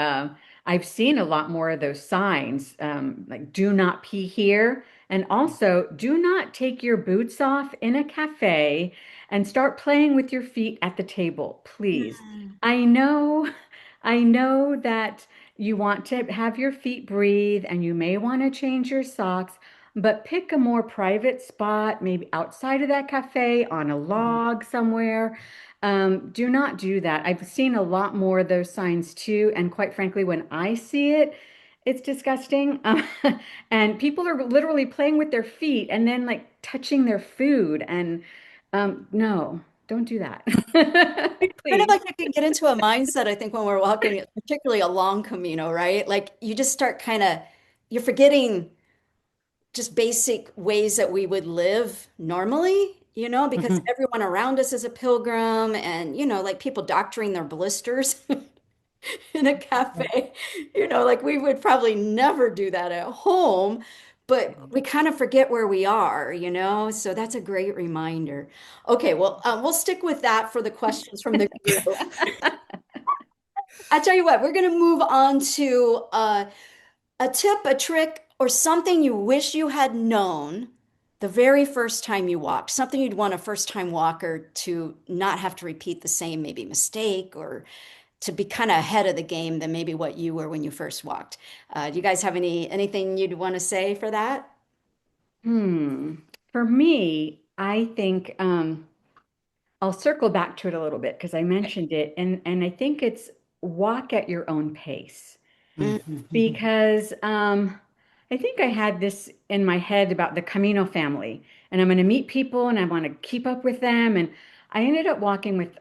Speaker 3: I've seen a lot more of those signs, like do not pee here. And also, do not take your boots off in a cafe and start playing with your feet at the table, please.
Speaker 1: Mm.
Speaker 3: I know, I know that you want to have your feet breathe and you may want to change your socks, but pick a more private spot, maybe outside of that cafe on a log somewhere. Do not do that. I've seen a lot more of those signs too. And quite frankly, when I see it, It's disgusting. And people are literally playing with their feet and then like touching their food. And no, don't do that.
Speaker 1: Kind of
Speaker 3: Please.
Speaker 1: like you can get into a mindset, I think, when we're walking, particularly a long Camino, right? Like you just start you're forgetting just basic ways that we would live normally, because
Speaker 2: Mhm.
Speaker 1: everyone around us is a pilgrim and, like people doctoring their blisters in a cafe, like we would probably never do that at home, but we kind of forget where we are, So that's a great reminder. Okay, well, we'll stick with that for the questions from the group. I tell you what, we're going to move on to a tip, a trick, or something you wish you had known the very first time you walked, something you'd want a first time walker to not have to repeat the same maybe mistake or to be kind of ahead of the game than maybe what you were when you first walked. Do you guys have anything you'd want to say for that?
Speaker 3: Hmm. For me, I think I'll circle back to it a little bit because I mentioned it, and I think it's walk at your own pace.
Speaker 4: Mhm.
Speaker 3: Because I think I had this in my head about the Camino family, and I'm going to meet people and I want to keep up with them. And I ended up walking with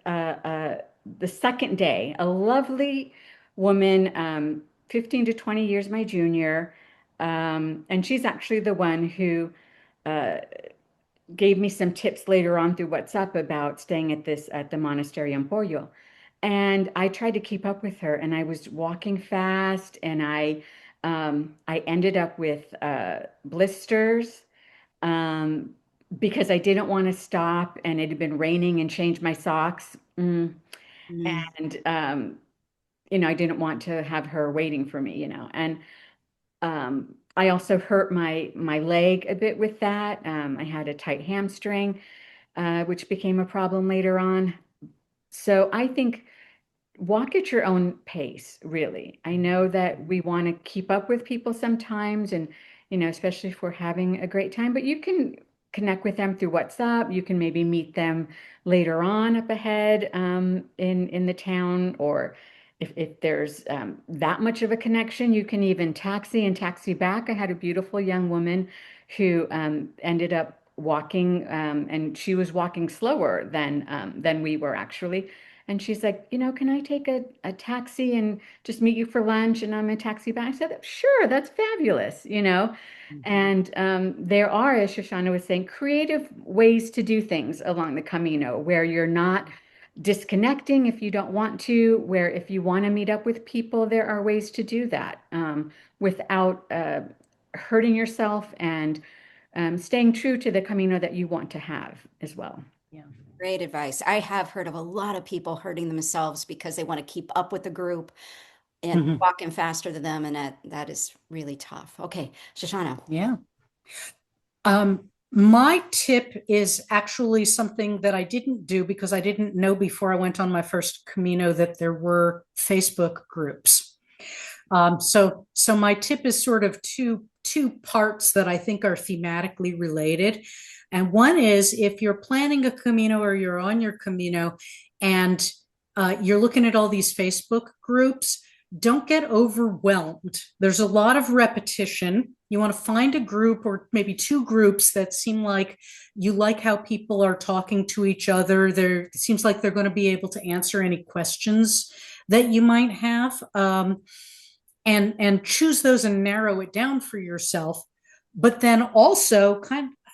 Speaker 3: the second day, a lovely woman, 15 to 20 years my junior. And she's actually the one who uh, gave me some tips later on through WhatsApp about staying at the monastery in Pollo. And I tried to keep up with her, and I was walking fast, and I ended up with blisters um, because I didn't want to stop, and it had been raining and changed my socks.
Speaker 1: Mm.
Speaker 3: And I didn't want to have her waiting for me, and I also hurt my leg a bit with that. I had a tight hamstring, which became a problem later on. So I think walk at your own pace, really. I know that we want to keep up with people sometimes, and especially if we're having a great time, but you can connect with them through WhatsApp. You can maybe meet them later on up ahead in the town, or if there's that much of a connection, you can even taxi and taxi back. I had a beautiful young woman who ended up walking, and she was walking slower than we were actually. And she's like, can I take a taxi and just meet you for lunch? And I'm a taxi back. I said, sure, that's fabulous. And there are, as Shoshana was saying, creative ways to do things along the Camino where you're not disconnecting if you don't want to, where if you want to meet up with people, there are ways to do that without hurting yourself and staying true to the Camino that you want to have as well.
Speaker 2: Yeah.
Speaker 1: Great advice. I have heard of a lot of people hurting themselves because they want to keep up with the group and
Speaker 2: Mhm.
Speaker 1: walking faster than them, and that is really tough. Okay, Shoshana.
Speaker 2: Yeah. My tip is actually something that I didn't do because I didn't know before I went on my first Camino that there were Facebook groups. So my tip is sort of two parts that I think are thematically related. And one is if you're planning a Camino or you're on your Camino and you're looking at all these Facebook groups, don't get overwhelmed. There's a lot of repetition. You want to find a group or maybe two groups that seem like you like how people are talking to each other. It seems like they're going to be able to answer any questions that you might have. And choose those and narrow it down for yourself. But then also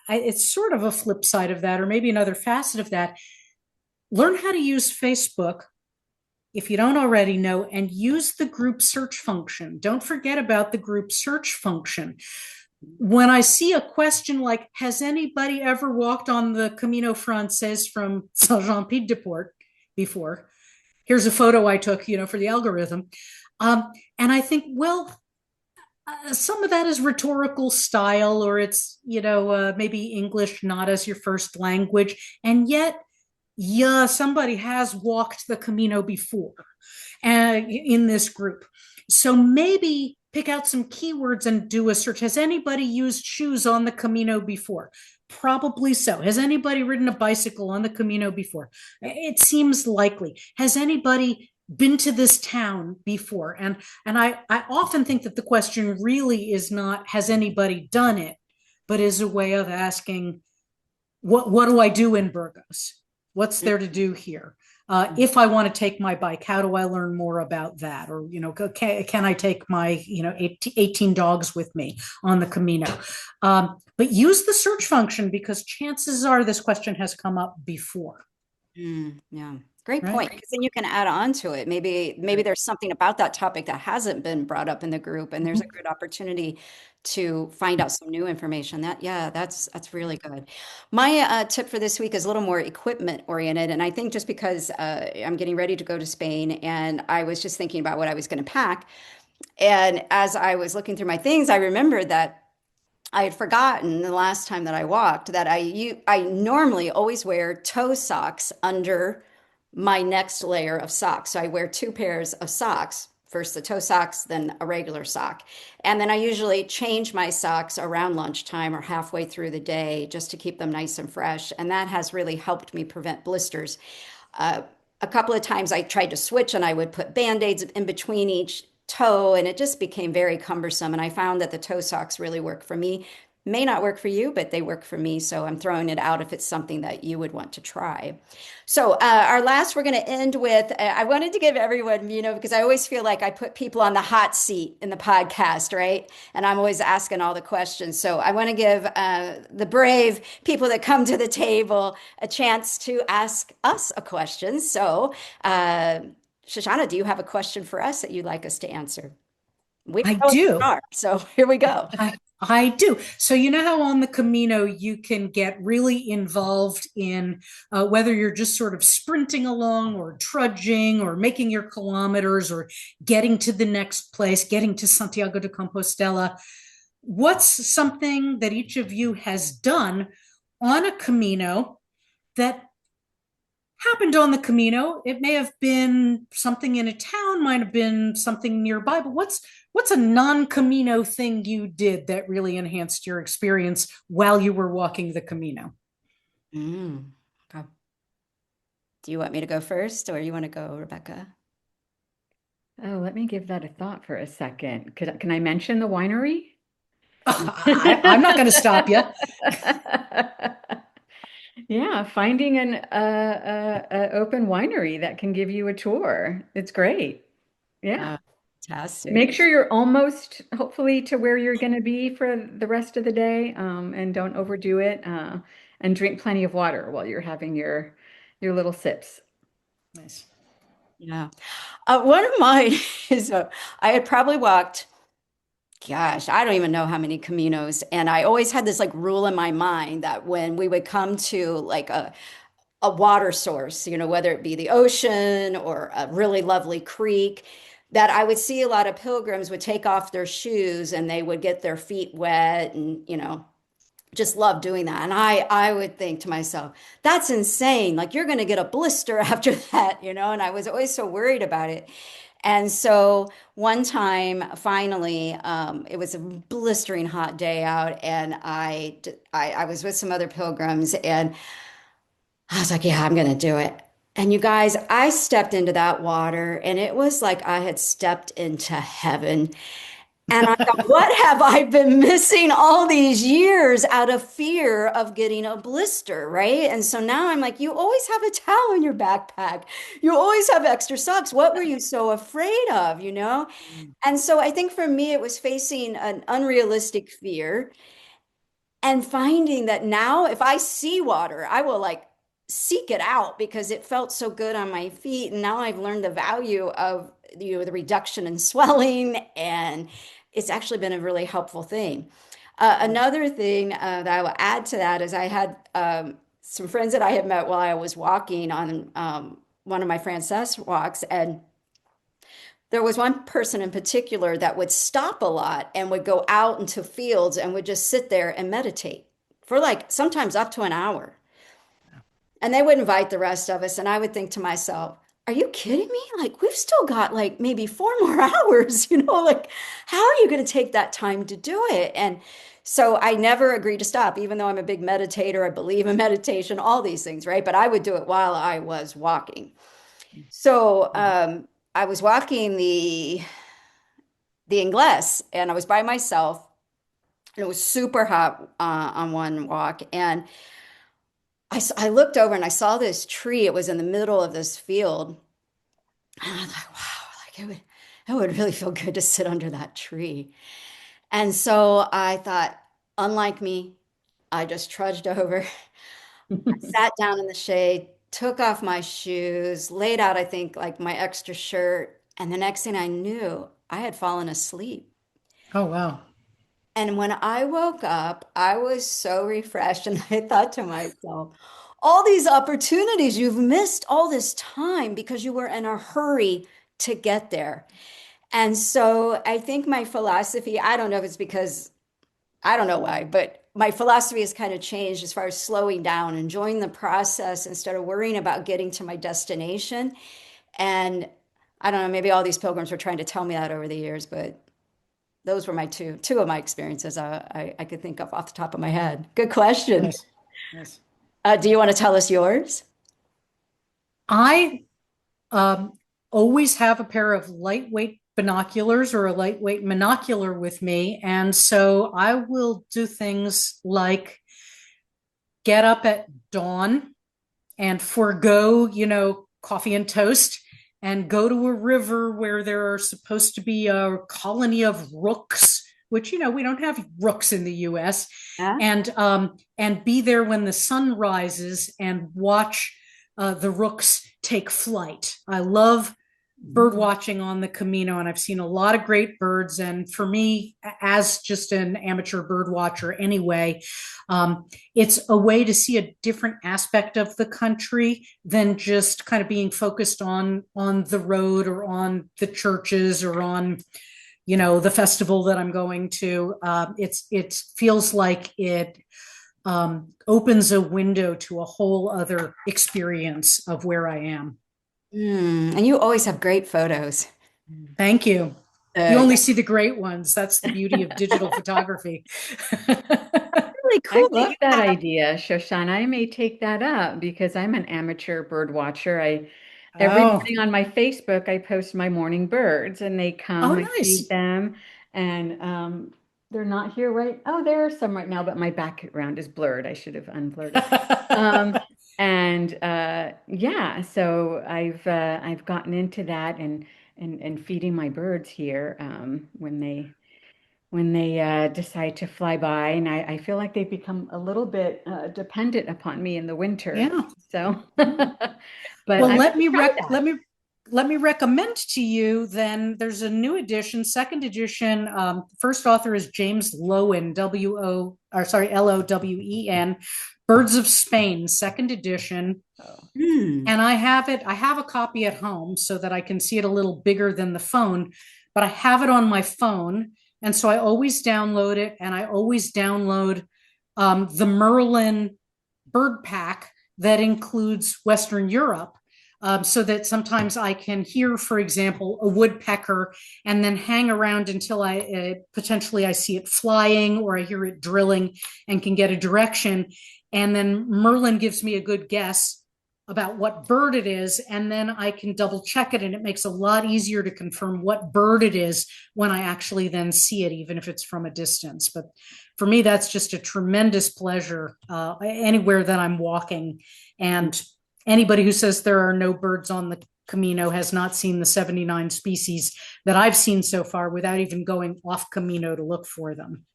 Speaker 2: it's sort of a flip side of that, or maybe another facet of that. Learn how to use Facebook if you don't already know, and use the group search function. Don't forget about the group search function. When I see a question like, has anybody ever walked on the Camino Frances from Saint-Jean-Pied-de-Port before? Here's a photo I took, for the algorithm. And I think, well, some of that is rhetorical style, or it's, maybe English not as your first language. And yet, yeah, somebody has walked the Camino before in this group. So maybe pick out some keywords and do a search. Has anybody used shoes on the Camino before? Probably so. Has anybody ridden a bicycle on the Camino before? It seems likely. Has anybody been to this town before? And I often think that the question really is not, has anybody done it, but is a way of asking, what do I do in Burgos? What's there to do here? If I want to take my bike, how do I learn more about that? Or, can I take my, 18 dogs with me on the Camino? But use the search function, because chances are this question has come up before.
Speaker 1: Yeah, great
Speaker 2: Right.
Speaker 1: point. Because then you can add on to it. Maybe there's something about that topic that hasn't been brought up in the group, and there's a good opportunity to find out some new information. That's really good. My tip for this week is a little more equipment oriented, and I think just because I'm getting ready to go to Spain, and I was just thinking about what I was going to pack, and as I was looking through my things, I remembered that I had forgotten the last time that I walked that I normally always wear toe socks under my next layer of socks. So I wear two pairs of socks, first the toe socks, then a regular sock. And then I usually change my socks around lunchtime or halfway through the day just to keep them nice and fresh. And that has really helped me prevent blisters. Uh, a couple of times I tried to switch and I would put band-aids in between each toe, and it just became very cumbersome. And I found that the toe socks really work for me. May not work for you, but they work for me. So I'm throwing it out if it's something that you would want to try. So our last, we're going to end with, I wanted to give everyone, because I always feel like I put people on the hot seat in the podcast, right? And I'm always asking all the questions. So I want to give the brave people that come to the table a chance to ask us a question. So Shoshana, do you have a question for us that you'd like us to answer? We
Speaker 2: I
Speaker 1: know what
Speaker 2: do.
Speaker 1: they are, so here we go.
Speaker 2: I do. So, you know how on the Camino you can get really involved in whether you're just sort of sprinting along or trudging or making your kilometers or getting to the next place, getting to Santiago de Compostela. What's something that each of you has done on a Camino that happened on the Camino? It may have been something in a town, might have been something nearby, but what's a non-Camino thing you did that really enhanced your experience while you were walking the Camino?
Speaker 1: Okay. Do you want me to go first, or you want to go, Rebecca?
Speaker 3: Oh, let me give that a thought for a second. Can I mention the winery?
Speaker 2: I'm not going to stop you.
Speaker 3: Yeah, finding an open winery that can give you a tour. It's great. Yeah.
Speaker 1: Fantastic.
Speaker 3: Make sure you're almost, hopefully, to where you're going to be for the rest of the day, and don't overdo it, and drink plenty of water while you're having your little sips.
Speaker 2: Nice.
Speaker 1: Yeah. One of mine is I had probably walked, gosh, I don't even know how many Caminos. And I always had this like rule in my mind that when we would come to like a water source, whether it be the ocean or a really lovely creek, that I would see a lot of pilgrims would take off their shoes and they would get their feet wet and, just love doing that. And I would think to myself, that's insane. Like you're going to get a blister after that, and I was always so worried about it. And so one time, finally, it was a blistering hot day out, and I was with some other pilgrims, and I was like, yeah, I'm going to do it. And you guys, I stepped into that water, and it was like I had stepped into heaven. And I thought, what have I been missing all these years out of fear of getting a blister, right? And so now I'm like, you always have a towel in your backpack. You always have extra socks. What were you so afraid of, And so I think for me, it was facing an unrealistic fear and finding that now if I see water, I will like seek it out because it felt so good on my feet. And now I've learned the value of, the reduction in swelling, and it's actually been a really helpful thing. Another thing that I will add to that is I had some friends that I had met while I was walking on one of my Frances walks, and there was one person in particular that would stop a lot and would go out into fields and would just sit there and meditate for like sometimes up to an hour. And they would invite the rest of us. And I would think to myself, are you kidding me? Like, we've still got like maybe 4 more hours, like, how are you going to take that time to do it? And so I never agreed to stop, even though I'm a big meditator. I believe in meditation, all these things, right? But I would do it while I was walking. So I was walking the Ingles, and I was by myself, and it was super hot on one walk, and I looked over and I saw this tree. It was in the middle of this field, and I thought, wow, like it would really feel good to sit under that tree. And so I thought, unlike me, I just trudged over, sat down in the shade, took off my shoes, laid out, I think, like my extra shirt, and the next thing I knew, I had fallen asleep.
Speaker 2: Oh, wow.
Speaker 1: And when I woke up, I was so refreshed, and I thought to myself, all these opportunities you've missed all this time because you were in a hurry to get there. And so I think my philosophy, I don't know if it's because I don't know why, but my philosophy has kind of changed as far as slowing down, enjoying the process instead of worrying about getting to my destination. And I don't know, maybe all these pilgrims were trying to tell me that over the years, but those were my two of my experiences I could think of off the top of my head. Good question.
Speaker 2: Nice. Nice.
Speaker 1: Do you want to tell us yours?
Speaker 2: I um, always have a pair of lightweight binoculars or a lightweight monocular with me. And so I will do things like get up at dawn and forego, coffee and toast and go to a river where there are supposed to be a colony of rooks, which, we don't have rooks in the US,
Speaker 1: Yeah.
Speaker 2: and be there when the sun rises and watch the rooks take flight. I love bird watching on the Camino, and I've seen a lot of great birds. And for me, as just an amateur bird watcher anyway, it's a way to see a different aspect of the country than just kind of being focused on the road or on the churches or on the festival that I'm going to. It feels like it opens a window to a whole other experience of where I am.
Speaker 1: And you always have great photos.
Speaker 2: Thank you. You
Speaker 1: Uh,
Speaker 2: only see the great ones. That's the beauty of digital photography.
Speaker 1: really
Speaker 3: I
Speaker 1: cool that
Speaker 3: love
Speaker 1: you
Speaker 3: that
Speaker 1: have.
Speaker 3: idea, Shoshana. I may take that up because I'm an amateur bird watcher. Every
Speaker 2: Oh,
Speaker 3: morning on my Facebook, I post my morning birds and they
Speaker 2: oh,
Speaker 3: come, I feed
Speaker 2: nice.
Speaker 3: them, and they're not here right. Oh, there are some right now, but my background is blurred. I should have unblurred it. Um, and yeah, so I've gotten into that and feeding my birds here when they decide to fly by, and I feel like they've become a little bit dependent upon me in the winter.
Speaker 2: Yeah.
Speaker 3: So, but
Speaker 2: Well,
Speaker 3: I might try that.
Speaker 2: let me recommend to you then there's a new edition, second edition. First author is James Lowen, Lowen, Birds of Spain, second edition.
Speaker 3: Oh,
Speaker 2: And I have a copy at home so that I can see it a little bigger than the phone, but I have it on my phone. And so I always download it, and I always download the Merlin bird pack that includes Western Europe. So that sometimes I can hear, for example, a woodpecker and then hang around until potentially I see it flying or I hear it drilling and can get a direction. And then Merlin gives me a good guess about what bird it is, and then I can double check it, and it makes a lot easier to confirm what bird it is when I actually then see it, even if it's from a distance. But for me, that's just a tremendous pleasure anywhere that I'm walking. And anybody who says there are no birds on the Camino has not seen the 79 species that I've seen so far without even going off Camino to look for them.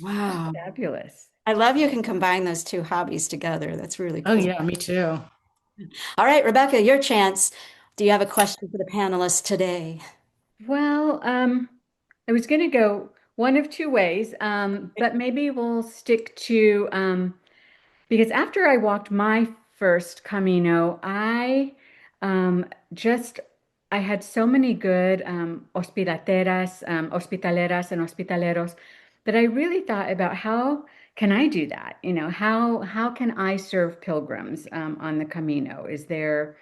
Speaker 1: Wow.
Speaker 3: fabulous.
Speaker 1: I love you can combine those two hobbies together. That's really
Speaker 2: Oh,
Speaker 1: cool.
Speaker 2: yeah, me too.
Speaker 1: All right, Rebecca, your chance. Do you have a question for the panelists today?
Speaker 3: Well, I was going to go one of two ways, but maybe we'll stick to because after I walked my first Camino, um, just I had so many good hospitaleras and hospitaleros that I really thought about how can I do that? How can I serve pilgrims on the Camino? Is there,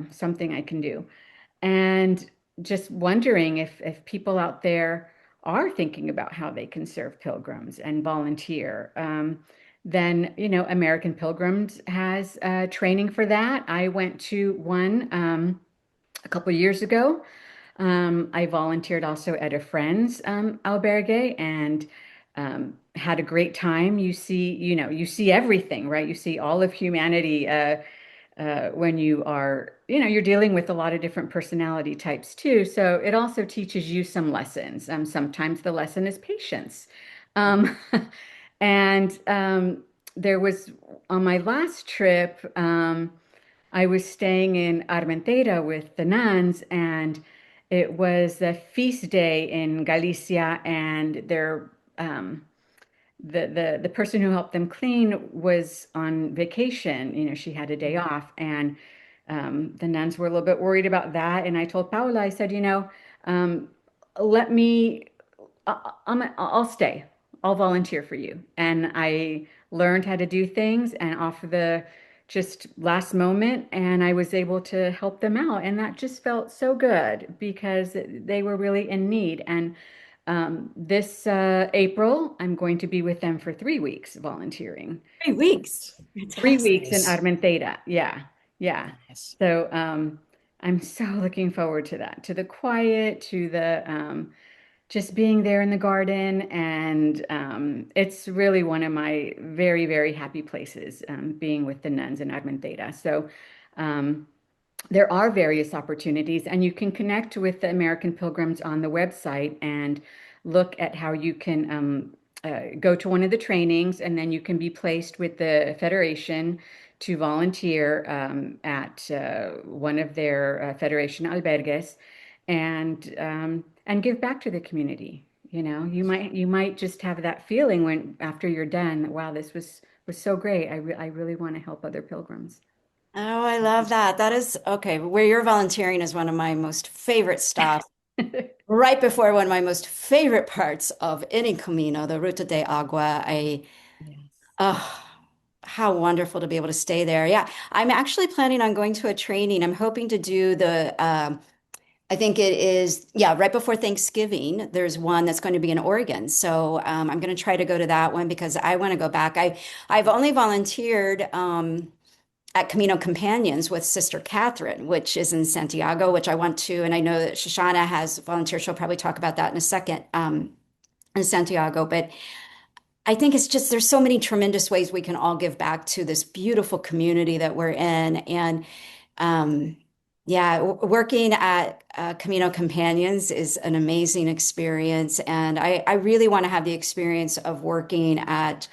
Speaker 3: something I can do? And just wondering if people out there are thinking about how they can serve pilgrims and volunteer. Then, American Pilgrims has training for that. I went to one a couple of years ago. I volunteered also at a friend's albergue and had a great time. You see everything, right? You see all of humanity when you are, you're dealing with a lot of different personality types too. So it also teaches you some lessons. Sometimes the lesson is patience. Um, and there was on my last trip, I was staying in Armentera with the nuns, and it was the feast day in Galicia, and the person who helped them clean was on vacation. She had a day off, and the nuns were a little bit worried about that. And I told Paula, I said, um, let me, I'll stay. I'll volunteer for you. And I learned how to do things and off the just last moment, and I was able to help them out. And that just felt so good because they were really in need. And this April, I'm going to be with them for 3 weeks volunteering.
Speaker 1: 3 weeks.
Speaker 3: 3 weeks in
Speaker 2: Nice.
Speaker 3: Armentera. Yeah. Yeah.
Speaker 2: Nice.
Speaker 3: So I'm so looking forward to that, to the quiet, to the just being there in the garden. And it's really one of my very, very happy places, being with the nuns in Armentera. So um, there are various opportunities, and you can connect with the American Pilgrims on the website and look at how you can go to one of the trainings, and then you can be placed with the Federation to volunteer at one of their Federation albergues, and give back to the community. You might just have that feeling when after you're done, wow, this was so great. I really want to help other pilgrims.
Speaker 1: Oh, I love that. That is okay. Where you're volunteering is one of my most favorite stops. Right before one of my most favorite parts of any Camino, the Ruta de Agua.
Speaker 3: Yes.
Speaker 1: Oh, how wonderful to be able to stay there. Yeah, I'm actually planning on going to a training. I'm hoping to do I think it is, yeah, right before Thanksgiving. There's one that's going to be in Oregon. So I'm going to try to go to that one because I want to go back. I've only volunteered at Camino Companions with Sister Catherine, which is in Santiago, which I want to, and I know that Shoshana has volunteered. She'll probably talk about that in a second, in Santiago. But I think it's just there's so many tremendous ways we can all give back to this beautiful community that we're in. And yeah, working at Camino Companions is an amazing experience. And I really want to have the experience of working at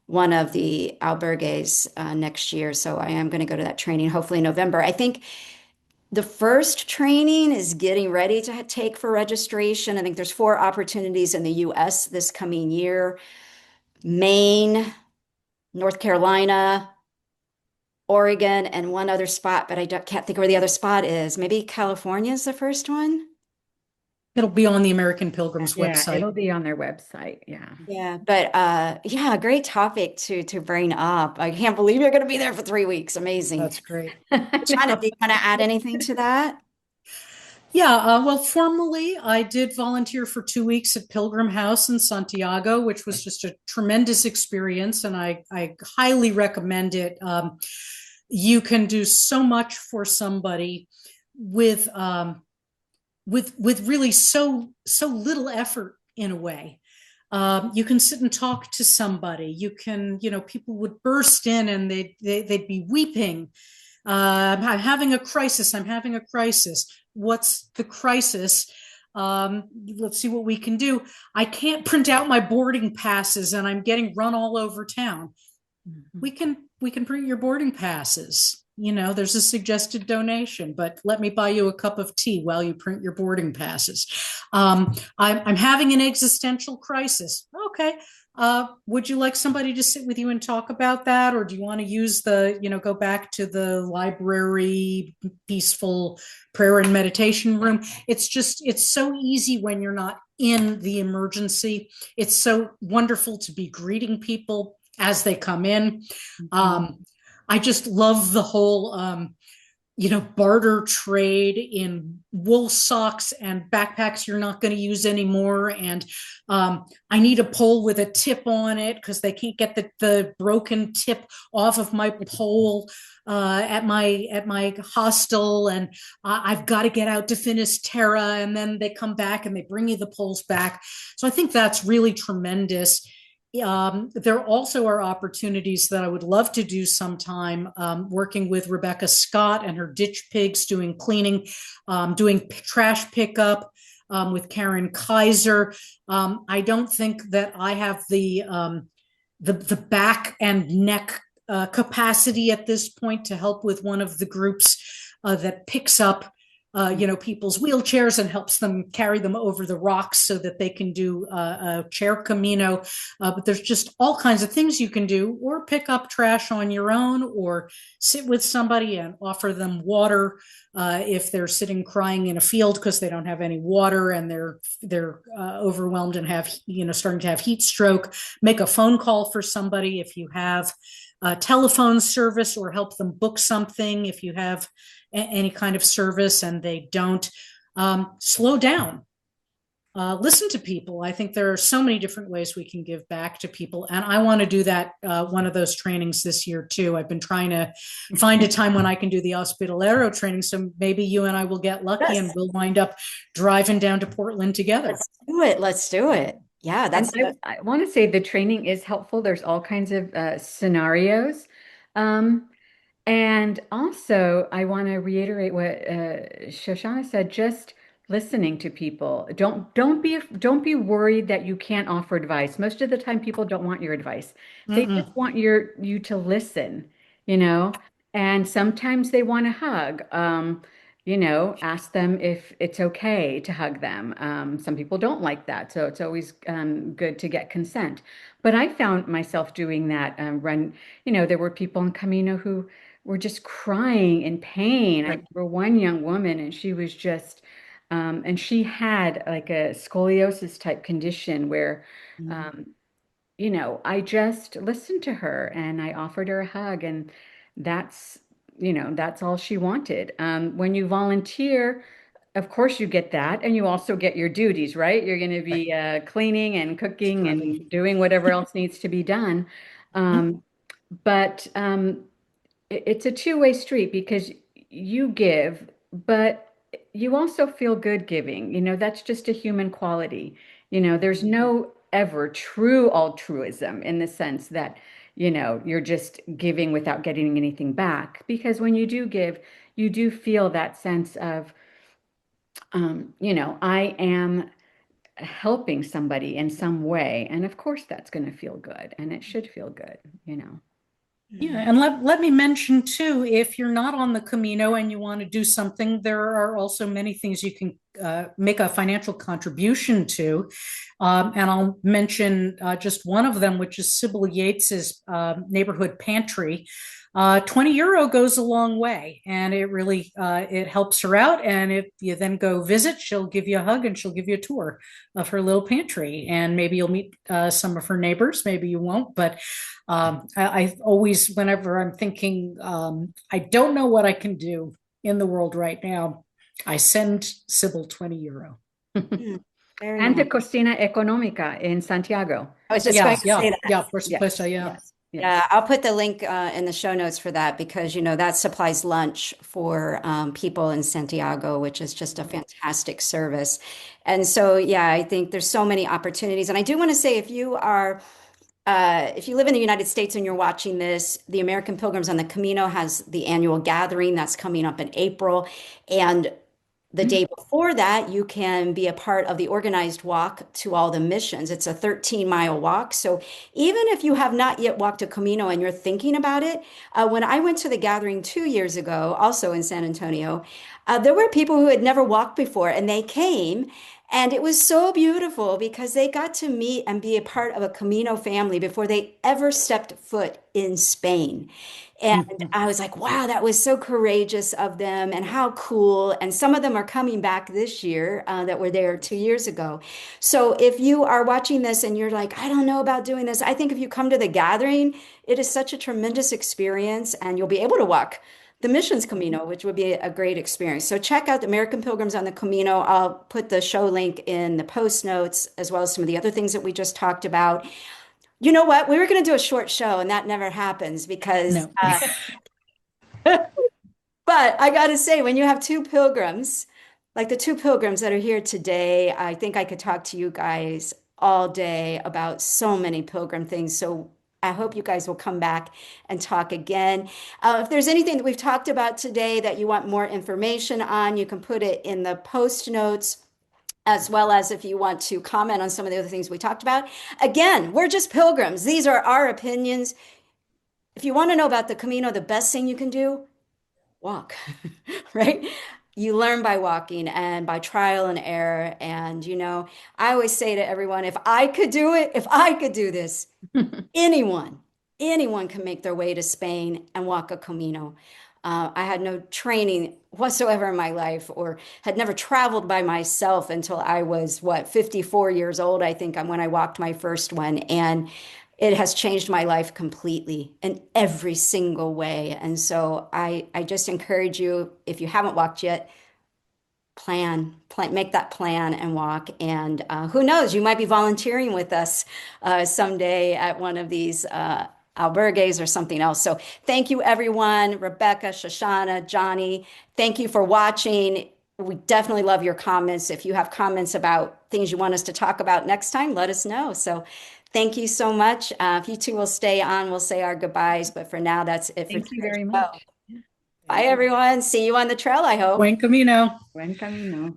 Speaker 1: one of the albergues next year. So I am going to go to that training, hopefully in November. I think the first training is getting ready to take for registration. I think there's 4 opportunities in the US this coming year: Maine, North Carolina, Oregon, and one other spot, but can't think of where the other spot is. Maybe California is the first one.
Speaker 2: It'll be on the American Pilgrims
Speaker 3: Yeah,
Speaker 2: website.
Speaker 3: it'll be on their website. Yeah.
Speaker 1: Yeah, but yeah, great topic to bring up. I can't believe you're going to be there for 3 weeks. Amazing.
Speaker 2: That's great.
Speaker 1: China, do you want to add anything to that?
Speaker 2: Yeah, well, formally, I did volunteer for 2 weeks at Pilgrim House in Santiago, which was just a tremendous experience, and I highly recommend it. You can do so much for somebody with with really so little effort in a way. You can sit and talk to somebody. You can, people would burst in and they'd be weeping. I'm having a crisis. I'm having a crisis. What's the crisis? Let's see what we can do. I can't print out my boarding passes and I'm getting run all over town.
Speaker 3: Mhm.
Speaker 2: We can print your boarding passes. There's a suggested donation, but let me buy you a cup of tea while you print your boarding passes. I'm having an existential crisis. Okay. Would you like somebody to sit with you and talk about that? Or do you want to use go back to the library, peaceful prayer and meditation room? It's so easy when you're not in the emergency. It's so wonderful to be greeting people as they come in.
Speaker 3: Mhm.
Speaker 2: I just love the whole barter trade in wool socks and backpacks you're not going to use anymore. And I need a pole with a tip on it because they can't get the broken tip off of my pole at my hostel. And I've got to get out to Finisterre. And then they come back and they bring you the poles back. So I think that's really tremendous. There also are opportunities that I would love to do sometime, working with Rebecca Scott and her ditch pigs, doing cleaning, doing trash pickup, with Karen Kaiser. I don't think that I have the back and neck capacity at this point to help with one of the groups that picks up people's wheelchairs and helps them carry them over the rocks so that they can do a chair Camino. But there's just all kinds of things you can do, or pick up trash on your own, or sit with somebody and offer them water if they're sitting crying in a field because they don't have any water and they're overwhelmed and have starting to have heat stroke. Make a phone call for somebody if you have telephone service, or help them book something if you have any kind of service and they don't. Slow down. Listen to people. I think there are so many different ways we can give back to people. And I want to do that, one of those trainings this year too. I've been trying to find a time when I can do the Hospitalero training. So maybe you and I will get lucky and we'll wind up driving down to Portland together.
Speaker 1: Let's do it. Let's do it. Yeah,
Speaker 3: I want to say the training is helpful. There's all kinds of scenarios. And also, I want to reiterate what Shoshana said, just listening to people. Don't be worried that you can't offer advice. Most of the time people don't want your advice. They just want you to listen, and sometimes they want a hug. Ask them if it's okay to hug them. Some people don't like that, so it's always good to get consent. But I found myself doing that when, there were people in Camino who were just crying in pain. I remember one young woman, and she was just, and she had like a scoliosis type condition where, I just listened to her and I offered her a hug, and that's, that's all she wanted. When you volunteer, of course you get that, and you also get your duties, right? You're going to be cleaning and cooking and doing whatever else needs to be done. But it's a two-way street, because you give, but you also feel good giving. That's just a human quality. There's no ever true altruism in the sense that, you're just giving without getting anything back. Because when you do give, you do feel that sense of, I am helping somebody in some way. And of course, that's going to feel good, and it should feel good.
Speaker 2: Yeah, and let me mention too, if you're not on the Camino and you want to do something, there are also many things you can make a financial contribution to. And I'll mention just one of them, which is Sybil Yates's neighborhood pantry. 20 euro goes a long way, and it really it helps her out. And if you then go visit, she'll give you a hug and she'll give you a tour of her little pantry, and maybe you'll meet some of her neighbors, maybe you won't. But I always, whenever I'm thinking I don't know what I can do in the world right now, I send Sybil 20 euro.
Speaker 3: And the Cocina Económica in Santiago.
Speaker 1: I was just going to say that.
Speaker 2: Yeah, por supuesto, yeah.
Speaker 3: Yes.
Speaker 1: Yeah, I'll put the link in the show notes for that, because that supplies lunch for people in Santiago, which is just a fantastic service. And so, yeah, I think there's so many opportunities. And I do want to say, if you live in the United States and you're watching this, the American Pilgrims on the Camino has the annual gathering that's coming up in April. And the day before that, you can be a part of the organized walk to all the missions. It's a 13-mile walk. So even if you have not yet walked a Camino and you're thinking about it, when I went to the gathering 2 years ago, also in San Antonio, there were people who had never walked before, and they came. And it was so beautiful because they got to meet and be a part of a Camino family before they ever stepped foot in Spain. And I was like, wow, that was so courageous of them, and how cool. And some of them are coming back this year that were there 2 years ago. So if you are watching this and you're like, I don't know about doing this, I think if you come to the gathering, it is such a tremendous experience, and you'll be able to walk the Missions Camino, which would be a great experience. So check out the American Pilgrims on the Camino. I'll put the show link in the post notes, as well as some of the other things that we just talked about. You know what? We were going to do a short show, and that never happens because,
Speaker 2: No.
Speaker 1: but I got to say, when you have two pilgrims, like the two pilgrims that are here today, I think I could talk to you guys all day about so many pilgrim things. So I hope you guys will come back and talk again. If there's anything that we've talked about today that you want more information on, you can put it in the post notes, as well as if you want to comment on some of the other things we talked about. Again, we're just pilgrims. These are our opinions. If you want to know about the Camino, the best thing you can do, walk, right? You learn by walking and by trial and error. And, I always say to everyone, if I could do it, if I could do this, anyone can make their way to Spain and walk a Camino. I had no training whatsoever in my life, or had never traveled by myself until I was, 54 years old, I think, when I walked my first one. And it has changed my life completely in every single way. And so I just encourage you, if you haven't walked yet, plan, make that plan and walk. And who knows, you might be volunteering with us someday at one of these albergues or something else. So thank you, everyone. Rebecca, Shoshana, Johnny, thank you for watching. We definitely love your comments. If you have comments about things you want us to talk about next time, let us know. So thank you so much. If you two will stay on, we'll say our goodbyes. But for now, that's it for
Speaker 3: Thank you very
Speaker 1: today's show.
Speaker 3: much.
Speaker 1: Bye, everyone. See you on the trail, I hope.
Speaker 2: Buen camino.
Speaker 3: Buen camino.